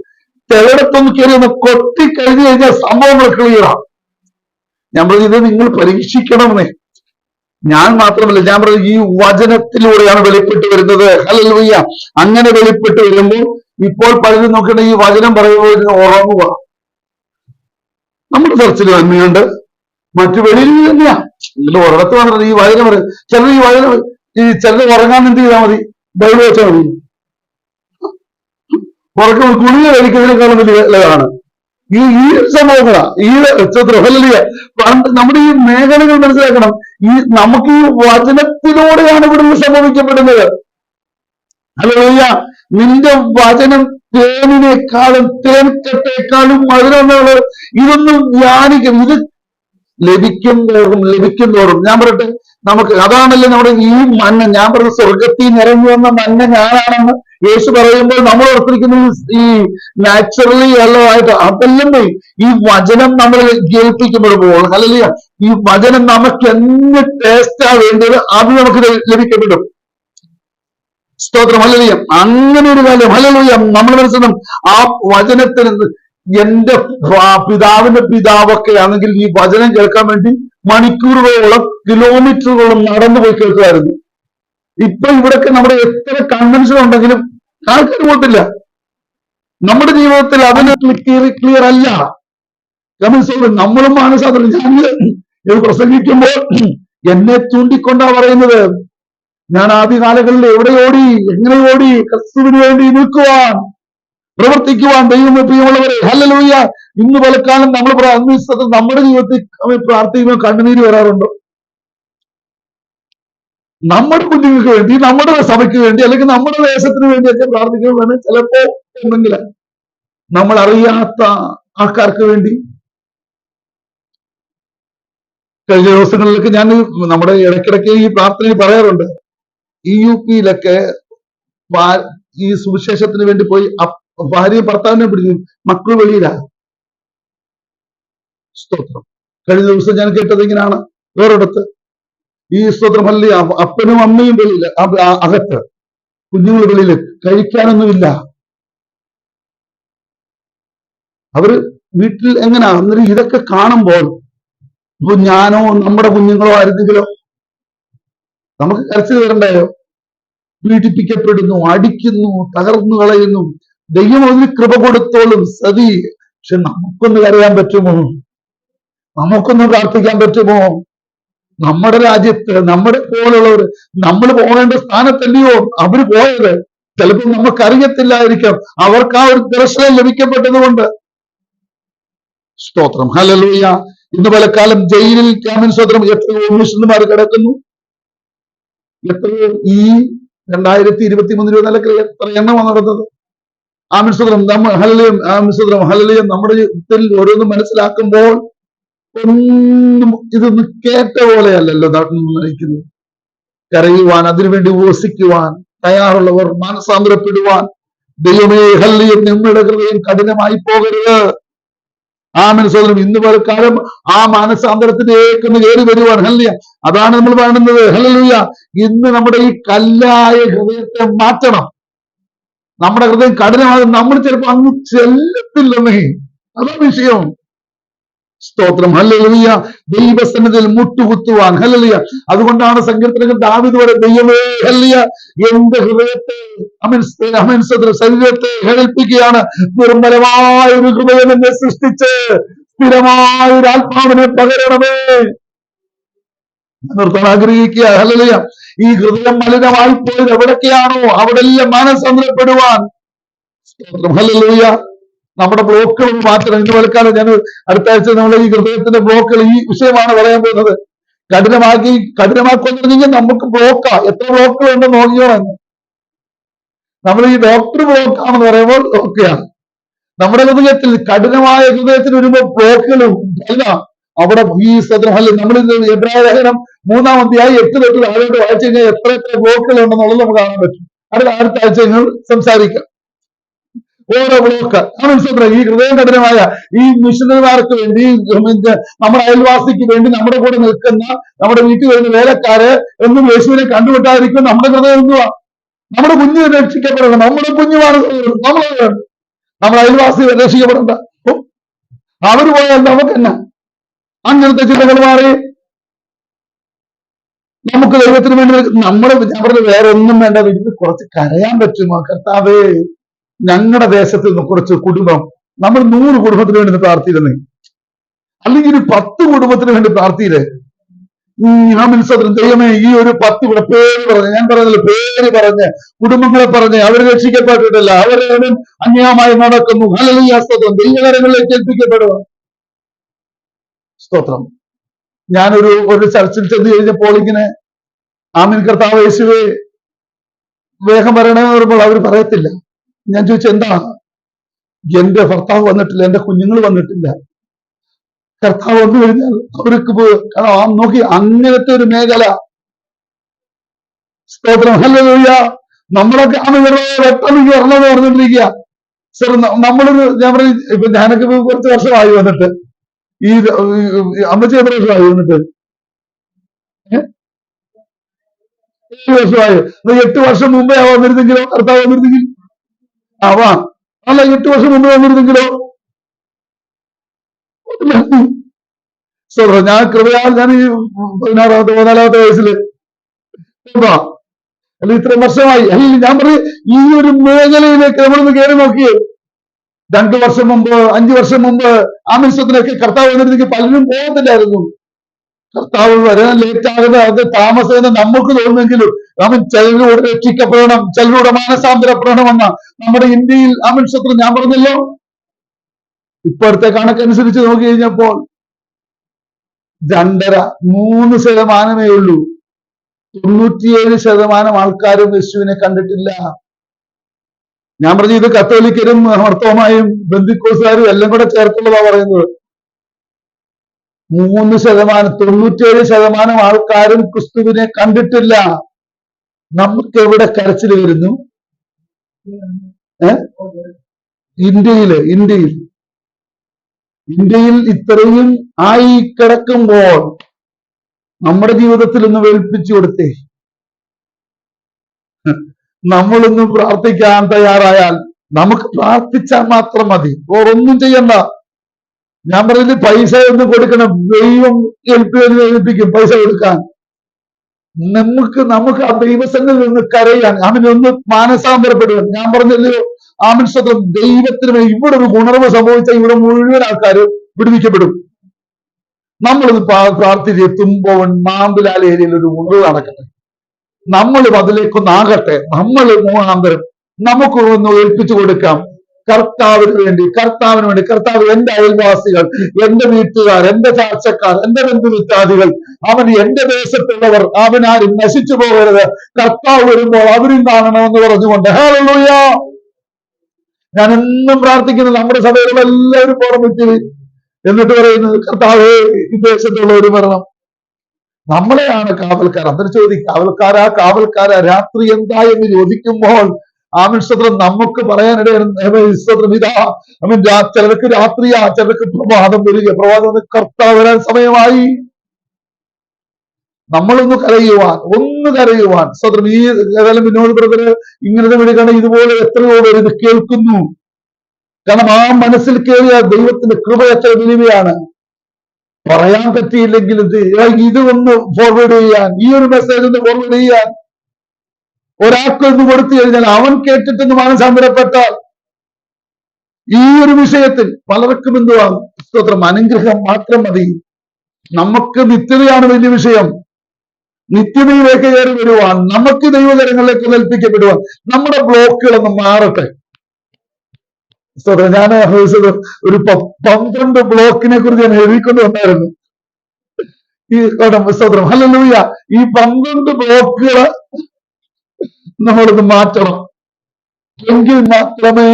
ചിലയിടത്തൊന്ന് കയറി ഒന്ന് കൊത്തിക്കഴിഞ്ഞു കഴിഞ്ഞാൽ സംഭവങ്ങൾ ക്ലിയറാണ്. ഞാൻ പറഞ്ഞത് നിങ്ങൾ പരീക്ഷിക്കണമെന്നേ. ഞാൻ മാത്രമല്ല, ഞാൻ പറഞ്ഞത് ഈ വചനത്തിലൂടെയാണ് വെളിപ്പെട്ട് വരുന്നത്. ഹല്ലേലൂയ. അങ്ങനെ വെളിപ്പെട്ട് വരുമ്പോൾ ഇപ്പോൾ പലരും നോക്കണേ, ഈ വചനം പറയുമ്പോൾ ഉറങ്ങുക. നമ്മുടെ ചർച്ചിൽ നന്മയുണ്ട്, മറ്റു വെളിയിൽ തന്നെയാ. നിങ്ങൾ ഒരിടത്ത് പറഞ്ഞത് ഈ വചനം പറയും. ചിലർ ഉറങ്ങാൻ എന്ത് ചെയ്താൽ മതി? ബൈബിൾ വെച്ചാൽ മതി. ഉറക്കം ഗുളിക കഴിക്കുന്നതിനേക്കാളും വലിയതാണ് ഈ സംഭവങ്ങളാ. ഈ ഹല്ലേലൂയ. നമ്മുടെ ഈ മേഖലകൾ മനസ്സിലാക്കണം. നമുക്ക് ഈ വചനത്തിലൂടെയാണ് ഇവിടുന്ന് സംഭവിക്കപ്പെടുന്നത്. ഹല്ലേലൂയ. നിന്റെ വചനം തേനിനേക്കാളും തേൻകട്ടേക്കാളും മധുരമുള്ളത്. ഇതൊന്നും ധ്യാനിക്കും. ഇത് ലഭിക്കും തോറും ഞാൻ പറയട്ടെ, നമുക്ക് അതാണല്ലോ നമ്മുടെ ഈ മന്ന. ഞാൻ പറഞ്ഞ സ്വർഗത്തിൽ നിറഞ്ഞു വന്ന മന്ന ഞാനാണെന്ന് യേശു പറയുമ്പോൾ നമ്മൾ ഓർത്തിരിക്കുന്നത് ഈ നാച്ചുറലി ഉള്ളതായിട്ട് അതല്ലേ. ഈ വചനം നമ്മൾ കേൾപ്പിക്കപ്പെടുമ്പോൾ അല്ലെങ്കിൽ ഈ വചനം നമുക്ക് എന്ത് ടേസ്റ്റാ വേണ്ടത് അത് നമുക്ക് ലഭിക്കപ്പെടും. സ്തോത്രം. ഹല്ലേലൂയ. അങ്ങനെ ഒരു കാര്യം. ഹല്ലേലൂയ. നമ്മൾ മനസ്സിലും ആ വചനത്തിന് എന്റെ പിതാവിന്റെ പിതാവൊക്കെ ആണെങ്കിൽ ഈ വചനം കേൾക്കാൻ വേണ്ടി മണിക്കൂറുകളോളം കിലോമീറ്ററുകളോളം നടന്നു പോയി കേൾക്കുമായിരുന്നു. ഇപ്പൊ ഇവിടൊക്കെ നമ്മുടെ എത്ര കൺവെൻഷൻ ഉണ്ടെങ്കിലും ആൾക്കാർ പോട്ടില്ല. നമ്മുടെ ജീവിതത്തിൽ അതിന് ക്ലിയർ അല്ല. നമ്മളും മാനസാന്തരം. ഞാൻ പ്രസംഗിക്കുമ്പോൾ എന്നെ ചൂണ്ടിക്കൊണ്ടാ പറയുന്നത്, ഞാൻ ആദ്യകാലങ്ങളിൽ എവിടെ ഓടി, എങ്ങനെ ഓടി, ക്രിസ്തുവിന് വേണ്ടി നിൽക്കുവാൻ, പ്രവർത്തിക്കുവാൻ. ദൈവമേ പ്രിയമുള്ളവരെ, ഹല്ലേലൂയ. ഇന്ന് പലക്കാലം നമ്മൾ നമ്മുടെ ജീവിതത്തിൽ പ്രാർത്ഥിക്കുമ്പോൾ കണ്ണുനീര് വരാറുണ്ടോ? നമ്മുടെ കുഞ്ഞുങ്ങൾക്ക് വേണ്ടി, നമ്മുടെ സഭയ്ക്ക് വേണ്ടി, അല്ലെങ്കിൽ നമ്മുടെ ദേശത്തിന് വേണ്ടിയൊക്കെ പ്രാർത്ഥിക്കുമ്പോൾ ചിലപ്പോ ഉണ്ടെങ്കിൽ നമ്മൾ അറിയാത്ത ആൾക്കാർക്ക് വേണ്ടി. കഴിഞ്ഞ ദിവസങ്ങളിലൊക്കെ ഞാൻ നമ്മുടെ ഇടയ്ക്കിടയ്ക്ക് ഈ പ്രാർത്ഥനയിൽ പറയാറുണ്ട്. ഈ UP-യിലൊക്കെ ഈ സുവിശേഷത്തിന് വേണ്ടി പോയി ഭാര്യയും ഭർത്താവിനെ പിടിച്ചു, മക്കൾ വെളിയിലാ. സ്തോത്രം. കഴിഞ്ഞ ദിവസം ഞാൻ കേട്ടത് ഇങ്ങനെയാണ്. വേറൊരിടത്ത് ഈ സ്തോത്രമല്ല അപ്പനും അമ്മയും വെളിയില് അകത്ത്, കുഞ്ഞുങ്ങൾ വെളിയില്, കഴിക്കാനൊന്നുമില്ല. അവര് വീട്ടിൽ എങ്ങനെയാ? അന്നേരം ഇതൊക്കെ കാണുമ്പോൾ ഇപ്പൊ ഞാനോ നമ്മുടെ കുഞ്ഞുങ്ങളോ ആയിരുന്നെങ്കിലോ നമുക്ക് കരച്ചിൽ വരണ്ടായോ? പീഡിപ്പിക്കപ്പെടുന്നു, അടിക്കുന്നു, തകർന്നു കളയുന്നു. ദൈവം അതിന് കൃപ കൊടുത്തോളും സതി. പക്ഷെ നമുക്കൊന്ന് കരയാൻ പറ്റുമോ? നമുക്കൊന്ന് പ്രാർത്ഥിക്കാൻ പറ്റുമോ? നമ്മുടെ രാജ്യത്ത് നമ്മുടെ പോലുള്ളവർ, നമ്മൾ പോകേണ്ട സ്ഥാനത്തല്ലയോ അവര് പോയത്? ചിലപ്പോൾ നമുക്കറിയത്തില്ലായിരിക്കാം. അവർക്ക് ആ ഒരു ദർശനം ലഭിക്കപ്പെട്ടത് കൊണ്ട്. സ്തോത്രം, ഹല്ലേലൂയ. ഇന്ന് പലക്കാലം ജയിലിൽ സ്തോത്രം എത്രയോ മിഷണറിമാർ കിടക്കുന്നു. എത്രയോ ഈ 2023 എത്ര എണ്ണമാണ് നടന്നത്? ആമിസ്തോത്രം ഹല്ലേലൂയ. നമ്മുടെ ജീവിതത്തിൽ ഓരോന്നും മനസ്സിലാക്കുമ്പോൾ ഒന്നും ഇതൊന്ന് കേട്ട പോലെയല്ലല്ലോ നയിക്കുന്നത്. കരയുവാൻ, അതിനുവേണ്ടി ഉപവസിക്കുവാൻ തയ്യാറുള്ളവർ, മാനസാന്തരപ്പെടുവാൻ. ദൈവമേ ഹല്ലേലൂയ, നമ്മുടെ ഹൃദയം കഠിനമായി പോകരുത്. ആമേൻ. ഇന്ന് പലക്കാലം ആ മാനസാന്തരത്തിലേക്ക് ഒന്ന് കയറി വരുവാൻ. ഹല്ലേലൂയ. അതാണ് നമ്മൾ കാണുന്നത്. ഹല്ലേലൂയ. ഇന്ന് നമ്മുടെ ഈ കല്ലായ ഹൃദയത്തെ മാറ്റണം. നമ്മുടെ ഹൃദയം കഠിനമാകും. നമ്മൾ ചിലപ്പോൾ അങ്ങ് ചെല്ലത്തില്ലെന്നേ, അതാണ് വിഷയം. സ്തോത്രം, ഹല്ലേലൂയ. ദൈവസന്നിധിയിൽ മുട്ടുകുത്തുവാൻ. ഹല്ലേലൂയ. അതുകൊണ്ടാണ് സങ്കീർത്തനത്തിൽ ദാവീദ് വരെ ദൈവമേ ഹല്ലേലൂയ, എന്റെ ഹൃദയത്തെ ശരീരത്തെ ഹേളിപ്പിക്കുകയാണ്. നിർമ്മലമായ ഒരു ഹൃദയം എന്നെ സൃഷ്ടിച്ച് സ്ഥിരമായ ഒരു ആത്മാവിനെ പകരണമേ നിർത്താൻ ആഗ്രഹിക്കുക. ഹല്ലേലൂയ. ഈ ഹൃദയം മലിനമായി പോയത് എവിടൊക്കെയാണോ അവിടെല്ലാം മാനസാന്തരപ്പെടുവാൻ. സ്തോത്രം, ഹല്ലേലൂയ. നമ്മുടെ ബ്ലോക്കുകൾ മാറ്റണം. ഇന്ന് പലക്കാലം ഞാൻ അടുത്ത ആഴ്ച നമ്മുടെ ഈ ഹൃദയത്തിന്റെ ബ്ലോക്കുകൾ, ഈ വിഷയമാണ് പറയാൻ പോകുന്നത്. കഠിനമാക്കുന്നെങ്കിൽ നമുക്ക് ബ്ലോക്കാ. എത്ര ബ്ലോക്കുകൾ ഉണ്ടെന്ന് നോക്കിയോളെന്ന്. നമ്മൾ ഈ ഡോക്ടർ ബ്ലോക്കാണെന്ന് പറയുമ്പോൾ ഓക്കെയാണ്. നമ്മുടെ ഹൃദയത്തിൽ, കഠിനമായ ഹൃദയത്തിൽ വരുമ്പോൾ ബ്ലോക്കുകളും അല്ല. അവിടെ ഈ സദ്രഹല്ല നമ്മൾ എബ്രായലേഖനം 3-ാം അധ്യായം 8 തൊട്ട് താഴോട്ട് വായിച്ചു കഴിഞ്ഞാൽ എത്ര ബ്ലോക്കുകൾ ഉണ്ടെന്നുള്ളത് നമുക്ക് കാണാൻ പറ്റും. അടുത്ത ആഴ്ച ഞങ്ങൾ സംസാരിക്കാം. ഓരോ ബ്ലോക്ക് ഈ ഹൃദയം കഠിനമായ ഈ മിഷണറിമാർക്ക് വേണ്ടി, നമ്മുടെ അയൽവാസിക്ക് വേണ്ടി, നമ്മുടെ കൂടെ നിൽക്കുന്ന, നമ്മുടെ വീട്ടിൽ വരുന്ന വേലക്കാര് എന്നും യേശുവിനെ കണ്ടുവിട്ടായിരിക്കും നമ്മുടെ ഹൃദയം എന്തുവാ? നമ്മുടെ കുഞ്ഞ് രക്ഷിക്കപ്പെടണം. നമ്മുടെ കുഞ്ഞുമാണ് നമ്മുടെ അയൽവാസി രക്ഷിക്കപ്പെടേണ്ട. അവര് പോയാൽ നമുക്കെന്നാ? അങ്ങനത്തെ ചിന്തകൾ മാറി നമുക്ക് ദൈവത്തിന് വേണ്ടി നമ്മുടെ അവരുടെ വേറെ ഒന്നും വേണ്ട. ഇത് കുറച്ച് കരയാൻ പറ്റുമോ? കർത്താവേ, ഞങ്ങളുടെ ദേശത്ത് നിന്ന് കുറച്ച് കുടുംബം, നമ്മൾ 100 കുടുംബത്തിന് വേണ്ടി പ്രാർത്ഥിയിരുന്നേ, അല്ലെങ്കിൽ ഒരു 10 കുടുംബത്തിന് വേണ്ടി പ്രാർത്ഥിയില്ലേ? ദൈവമേ, ഈ ഒരു 10 കൂടെ പേര് പറഞ്ഞ്, ഞാൻ പറയുന്നില്ല, പേര് പറഞ്ഞ് കുടുംബങ്ങളെ പറഞ്ഞ് അവർ രക്ഷിക്കപ്പെട്ടിട്ടില്ല, അവരും അന്യായമായി നടക്കുന്നു. ഹല്ലേലൂയ. സ്തോത്രം. ദൈവകരങ്ങളിലേക്ക് ഏൽപ്പിക്കപ്പെടുക. സ്തോത്രം. ഞാനൊരു ചർച്ചിൽ ചെന്ന് കഴിഞ്ഞപ്പോൾ ഇങ്ങനെ ആമീൻ കർത്താവ് യേശുവേ വേഗം വരണമെന്ന് പറയുമ്പോൾ അവർ പറയത്തില്ല. ഞാൻ ചോദിച്ചു എന്താ? എന്റെ ഭർത്താവ് വന്നിട്ടില്ല, എന്റെ കുഞ്ഞുങ്ങൾ വന്നിട്ടില്ല. കർത്താവ് വന്നു കഴിഞ്ഞാൽ അവർക്ക് നോക്കി അങ്ങനത്തെ ഒരു മേഖല. സ്തോത്രം, ഹല്ലേലൂയ. നമ്മളൊക്കെ വെട്ടമിക്ക് വരണമെന്ന് പറഞ്ഞിട്ടിരിക്കുക. സർ, നമ്മളൊരു ഞാൻ പറയും, ഇപ്പൊ ഞാനൊക്കെ കുറച്ച് വർഷമായി വന്നിട്ട്, ഈ അമ്മച്ചി എത്ര വർഷമായി വന്നിട്ട്? 7 വർഷമായി. 8 വർഷം മുമ്പേ വന്നിരുന്നെങ്കിലോ? കർത്താവ് വന്നിരുന്നെങ്കിൽ അല്ല 8 വർഷം മുമ്പ് വന്നിരുന്നെങ്കിലോ? ഞാൻ കൃപയാൽ ഞാൻ ഈ 14-ാമത്തെ വയസ്സില് അല്ല ഇത്രയും വർഷമായി. അല്ലെങ്കിൽ ഞാൻ പറയും, ഈ ഒരു മേഖലയിലേക്ക് നമ്മളൊന്ന് കയറി നോക്കിയേ. 2 വർഷം മുമ്പ്, 5 വർഷം മുമ്പ് ആമിഷത്തിനൊക്കെ കർത്താവ് വന്നിരുന്നെങ്കിൽ പലരും പോകത്തില്ലായിരുന്നു. കർത്താവ് വരാൻ ലേറ്റ് ആകുന്ന, അത് താമസം നമുക്ക് തോന്നുമെങ്കിലും അവൻ ചിലരോട് രക്ഷിക്കപ്പെടണം, ചിലരോട് മാനസാന്തരപ്പെടണമെന്ന നമ്മുടെ ഇന്ത്യയിൽ ആമിഷത്തിന് ഞാൻ പറഞ്ഞല്ലോ, ഇപ്പോഴത്തെ കണക്കനുസരിച്ച് നോക്കി കഴിഞ്ഞപ്പോൾ 2.5-3% ഉള്ളൂ. 97% ആൾക്കാരും യേശുവിനെ കണ്ടിട്ടില്ല. ഞാൻ പറഞ്ഞു, ഇത് കത്തോലിക്കരും മർത്തോമായും ബന്ധുക്കോസുകാരും എല്ലാം കൂടെ ചേർത്തുള്ളതാ പറയുന്നത്. 3%, 97% ആൾക്കാരും ക്രിസ്തുവിനെ കണ്ടിട്ടില്ല. നമുക്ക് എവിടെ കരച്ചിൽ വരുന്നു? ഇന്ത്യയിൽ ഇത്രയും ആയി കിടക്കുമ്പോൾ നമ്മുടെ ജീവിതത്തിൽ ഒന്ന് ഏൽപ്പിച്ചു കൊടുത്തേ. നമ്മളൊന്ന് പ്രാർത്ഥിക്കാൻ തയ്യാറായാൽ നമുക്ക് പ്രാർത്ഥിച്ചാൽ മാത്രം മതി, വേറൊന്നും ചെയ്യണ്ട. ഞാൻ പറഞ്ഞത് പൈസ ഒന്ന് കൊടുക്കണം, ദൈവം ഏൽപ്പിക്കും പൈസ കൊടുക്കാൻ. നമുക്ക് ആ ദൈവസന്നിധിയിൽ നിന്ന് കരയാൻ, അവനൊന്ന് മാനസാന്തരപ്പെടുവാൻ. ഞാൻ പറഞ്ഞല്ലോ, ആമൻ സ്വന്തം ദൈവത്തിന് ഇവിടെ ഒരു ഉണർവ് സംഭവിച്ചാൽ ഇവിടെ മുഴുവൻ ആൾക്കാർ വിടുവിക്കപ്പെടും. നമ്മളൊന്ന് പ്രാർത്ഥിച്ച് തുമ്പോവൻ മാമ്പിലാൽ ഏരിയയിൽ ഒരു ഉണർവ് നടക്കട്ടെ, നമ്മൾ അതിലേക്കൊന്നാകട്ടെ. നമ്മൾ മൂന്നാന്തരം നമുക്ക് ഒന്ന് ഏൽപ്പിച്ചു കൊടുക്കാം കർത്താവിന് വേണ്ടി. കർത്താവ് എന്റെ അയൽവാസികൾ, എന്റെ വീട്ടുകാർ, എന്റെ ചാർച്ചക്കാർ, എന്റെ ബന്ധുമിത്രാദികൾ, അവൻ എന്റെ ദേശത്തുള്ളവർ, അവനാരും നശിച്ചു പോകരുത്. കർത്താവ് വരുമ്പോൾ അവരും കാണണമെന്ന് പറഞ്ഞുകൊണ്ട് ഹല്ലേലൂയ. ഞാൻ എന്നും പ്രാർത്ഥിക്കുന്നത് നമ്മുടെ സഭയിലുള്ള എല്ലാവരും പുറമെത്തി എന്നിട്ട് പറയുന്നത്, കർത്താവേ ഈ ദേശത്തുള്ളവർ വരണം. നമ്മളെയാണ് കാവൽക്കാർ. അതൊരു ചോദിക്കും, കാവൽക്കാരാ രാത്രി എന്താ എന്ന് ചോദിക്കുമ്പോൾ ആമൻ സ്തോത്രം നമുക്ക് പറയാനിടയാണ്. ഇതാ അവൻ ചിലർക്ക് രാത്രിയാ, ചിലർക്ക് പ്രഭാതം വരിക. പ്രഭാതം കർത്താവ് വരാൻ സമയമായി. നമ്മളൊന്ന് കരയുവാൻ സ്തോത്രം. ഈ ഏതായാലും വിനോദ ബ്രദറ് ഇങ്ങനത്തെ വിളിക്കണം, ഇതുപോലെ എത്രയോ പേര് ഇത് കേൾക്കുന്നു. കാരണം ആ മനസ്സിൽ കയറിയ ദൈവത്തിന്റെ കൃപ എത്ര വിലുവയാണ്. പറയാൻ പറ്റിയില്ലെങ്കിൽ ഇത് ഒന്ന് ഫോർവേഡ് ചെയ്യാൻ, ഈ ഒരു മെസ്സേജ് ഒന്ന് ഫോർവേഡ് ചെയ്യാൻ ഒരാൾക്കൊന്ന് കൊടുത്തു കഴിഞ്ഞാൽ അവൻ കേട്ടിട്ടൊന്ന് മാനസാന്തരപ്പെട്ടാൽ ഈ ഒരു വിഷയത്തിൽ പലർക്കും എന്തുവാകും? സ്തോത്രം, അനുഗ്രഹം മാത്രം മതി. നമുക്ക് നിത്യതയാണ് വലിയ വിഷയം. നിത്യതയിലേക്ക് കയറി വരുവാൻ, നമുക്ക് ദൈവകരങ്ങളിലേക്ക് ഏൽപ്പിക്കപ്പെടുവാൻ നമ്മുടെ ബ്ലോക്കുകളൊന്ന് മാറട്ടെ. സ്തോത്രം, ഞാൻ ഒരു 12 ബ്ലോക്കിനെ കുറിച്ച് ഞാൻ എഴുതിക്കൊണ്ട് വന്നായിരുന്നു ഈ സ്തോത്രം. ഹല്ലേലൂയ. ഈ 12 ബ്ലോക്കുകൾ നമ്മളൊന്ന് മാറ്റണം, എങ്കിൽ മാത്രമേ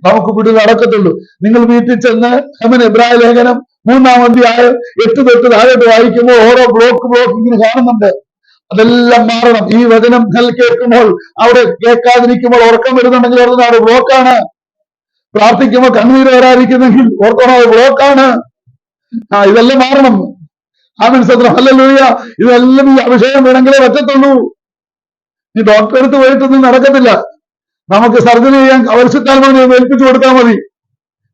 നമുക്ക് വിടുതൽ നടക്കത്തുള്ളൂ. നിങ്ങൾ വീട്ടിൽ ചെന്ന് എബ്രായ ലേഖനം 3-ാം അധ്യായം 8 തൊട്ട് താഴോട്ട് വായിക്കുമ്പോൾ ഓരോ ബ്ലോക്ക് ഇങ്ങനെ കാണുന്നുണ്ട്. അതെല്ലാം മാറണം. ഈ വചനം കേൾക്കുമ്പോൾ, അവിടെ കേൾക്കാതിരിക്കുമ്പോൾ ഉറക്കം വരുന്നുണ്ടെങ്കിൽ ഓർക്കണം അവിടെ ബ്ലോക്കാണ്. പ്രാർത്ഥിക്കുമ്പോൾ കണ്ണീര് വരാതിരിക്കുന്നെങ്കിൽ ഓർക്കണം അത് ബ്ലോക്കാണ്. ഇതെല്ലാം മാറണം. ആമേൻ സ്തോത്രം, ഹല്ലേലൂയ. ഇതെല്ലാം ഈ അഭിഷേകം വേണമെങ്കിലേ പറ്റത്തുള്ളൂ. ഈ ഡോക്ടറെ അടുത്ത് പോയിട്ടൊന്നും നടക്കത്തില്ല. നമുക്ക് സർജറി ചെയ്യാൻ പരിശുദ്ധാത്മാവിനെ ഏൽപ്പിച്ചു കൊടുത്താൽ മതി.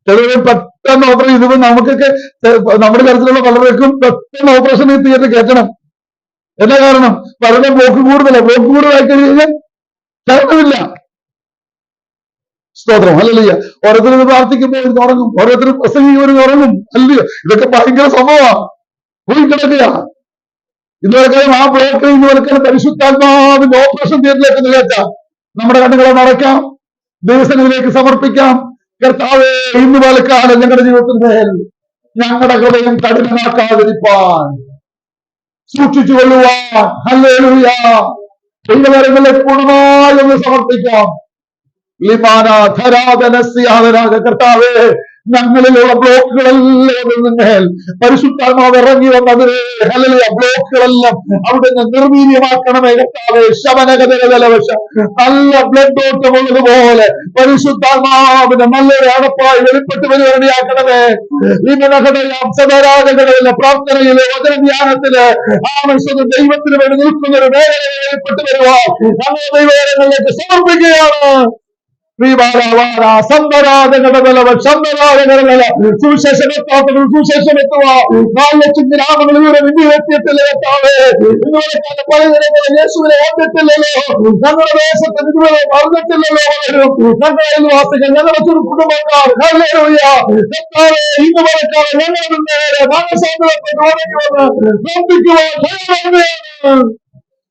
ചിലരും പെട്ടെന്ന് ഓപ്പറേഷൻ ചെയ്തപ്പോൾ നമുക്കൊക്കെ നമ്മുടെ തരത്തിലുള്ള പലർക്കും പെട്ടെന്ന് ഓപ്പറേഷൻ തിയേറ്ററിൽ കയറ്റണം. എന്താ കാരണം? പലരും ബ്ലോക്ക് കൂടുതലായി കഴിഞ്ഞാൽ ചലനമില്ല. സ്തോത്രം, ഹല്ലേലൂയ. ഓരോരുത്തരും പ്രാർത്ഥിക്കുമ്പോൾ ഉറങ്ങും, ഓരോരുത്തരും പ്രസംഗിക്കുമ്പോൾ ഉറങ്ങും. അല്ലയോ, ഇതൊക്കെ ഭയങ്കര സംഭവമാണ്. പോയി കിടക്കുക. ഇന്നുവരെ ആ ബ്ലോക്കിൽ ഇന്നുവരെ പരിശുദ്ധാത്മാവിന്റെ ഓപ്പറേഷൻ തിയേറ്ററിലേക്ക് നികത്താം. നമ്മുടെ കണ്ണുകളെ നടക്കാം, ദൈവസന്നിധിയിലേക്ക് സമർപ്പിക്കാം. കർത്താവേ, ഇന്ന് പാലക്കാട് ഞങ്ങളുടെ ജീവിതത്തിന്മേൽ ഞങ്ങളുടെ ഹൃദയം കഠിനമാക്കാതിരിപ്പാൻ സൂക്ഷിച്ചു കൊള്ളുവാൻ ഹല്ലേലൂയ ദൈവകരങ്ങളെ പൂർണ്ണമായി ഒന്ന് സമർപ്പിക്കാം. കർത്താവേ, ഞങ്ങളിലുള്ള ബ്ലോക്കുകളെല്ലാം പരിശുദ്ധാത്മാവ് ഇറങ്ങി വന്നതിനെ ഹല്ലേലൂയ ബ്ലോക്കുകളെല്ലാം അവിടുന്ന് നിർവീര്യമാക്കണമേ കർത്താവേ. ശമനഗതവശ നല്ല ബ്ലഡ് ഓട്ടമുള്ളതുപോലെ പരിശുദ്ധാത്മാവിന് നല്ലൊരു അടപ്പായി വെളിപ്പെട്ട് വരുവാനിടയാക്കണമേ. സദാരാധനകളിലെ പ്രാർത്ഥനയിലെ വചനധ്യാനത്തില് ആവശ്യം ദൈവത്തിന് വേണ്ടി നിൽക്കുന്നൊരു മേഖലയെ വെളിപ്പെട്ട് വരുവാൻ ഞങ്ങൾ ദൈവകരങ്ങളിലേക്ക് സമർപ്പിക്കുകയാണ്. സുശേഷമെത്തുക 4 ലക്ഷം ഗ്രാമങ്ങളിലൂടെ വിദ്യയെത്തിയിട്ടില്ല കർത്താവേ. ഇന്നുവരെ പലതരങ്ങളെ യേശുവിനെ ഓർത്തിട്ടില്ലല്ലോ. ഞങ്ങളുടെ ദേശത്ത് ഇതുവരെ പറഞ്ഞിട്ടില്ലല്ലോ. ഞങ്ങളുടെ അയൽവാസികൾ, ഞങ്ങളുടെ കുടുംബക്കാർ ഹല്ലേലൂയ കർത്താവേ, ഇന്ന് വരെക്കാലം ഞങ്ങളുടെ നേരെ മാനസാന്തരപ്പെട്ട് ഓടിക്ക് വന്ന് പ്രാർത്ഥിക്കുവാൻ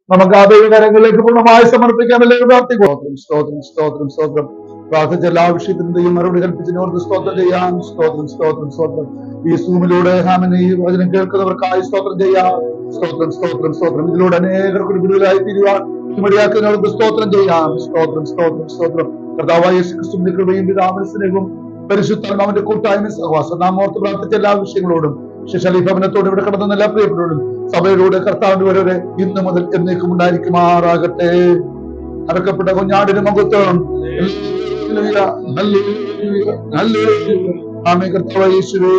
നമുക്ക് ആ ദൈവകരങ്ങളിലേക്ക് പൂർണ്ണമായി സമർപ്പിക്കാം. എല്ലാവരും പ്രാർത്ഥിക്കും. സ്തോത്രം സ്തോത്രം സ്തോത്രം. പ്രാർത്ഥിച്ച എല്ലാ വിഷയത്തിന്റെയും മറുപടി കൽപ്പിച്ചതിനോർത്ത് സ്തോത്രം ചെയ്യാം. സ്തോത്രം സ്തോത്രം സ്തോത്രം. ഈ സൂമിലൂടെ ഈ വചനം കേൾക്കുന്നവർക്കായി സ്തോത്രം ചെയ്യാം. സ്തോത്രം സ്തോത്രം സ്തോത്രം. ഇതിലൂടെ അനേകർക്ക് വിടുതലായി തീരുവാൻ ഇടയാക്കുന്നവർക്ക് സ്തോത്രം ചെയ്യാം. സ്തോത്രം സ്തോത്രം സ്തോത്രം. കർത്താവായ യേശുക്രിസ്തുവിന്റെ കൃപയും പിതാവിന്റെ സ്നേഹവും പരിശുദ്ധാത്മാവിന്റെ കൂട്ടായ്മ സഹവാസം നാം ഓർത്ത് പ്രാർത്ഥിച്ച എല്ലാ വിഷയങ്ങളോടും ശിശലി ഭവനത്തോട് ഇവിടെ കടന്ന എല്ലാ പ്രിയപ്പെട്ടവരും സഭയിലൂടെ കർത്താവിന്റെ വരെ ഇന്ന് മുതൽ എന്നേക്കും ഉണ്ടായിരിക്കുമാറാകട്ടെ. അറക്കപ്പെട്ട കുഞ്ഞാടിന് മഹത്വം. ആമേൻ. കർത്താവായ യേശുവേ.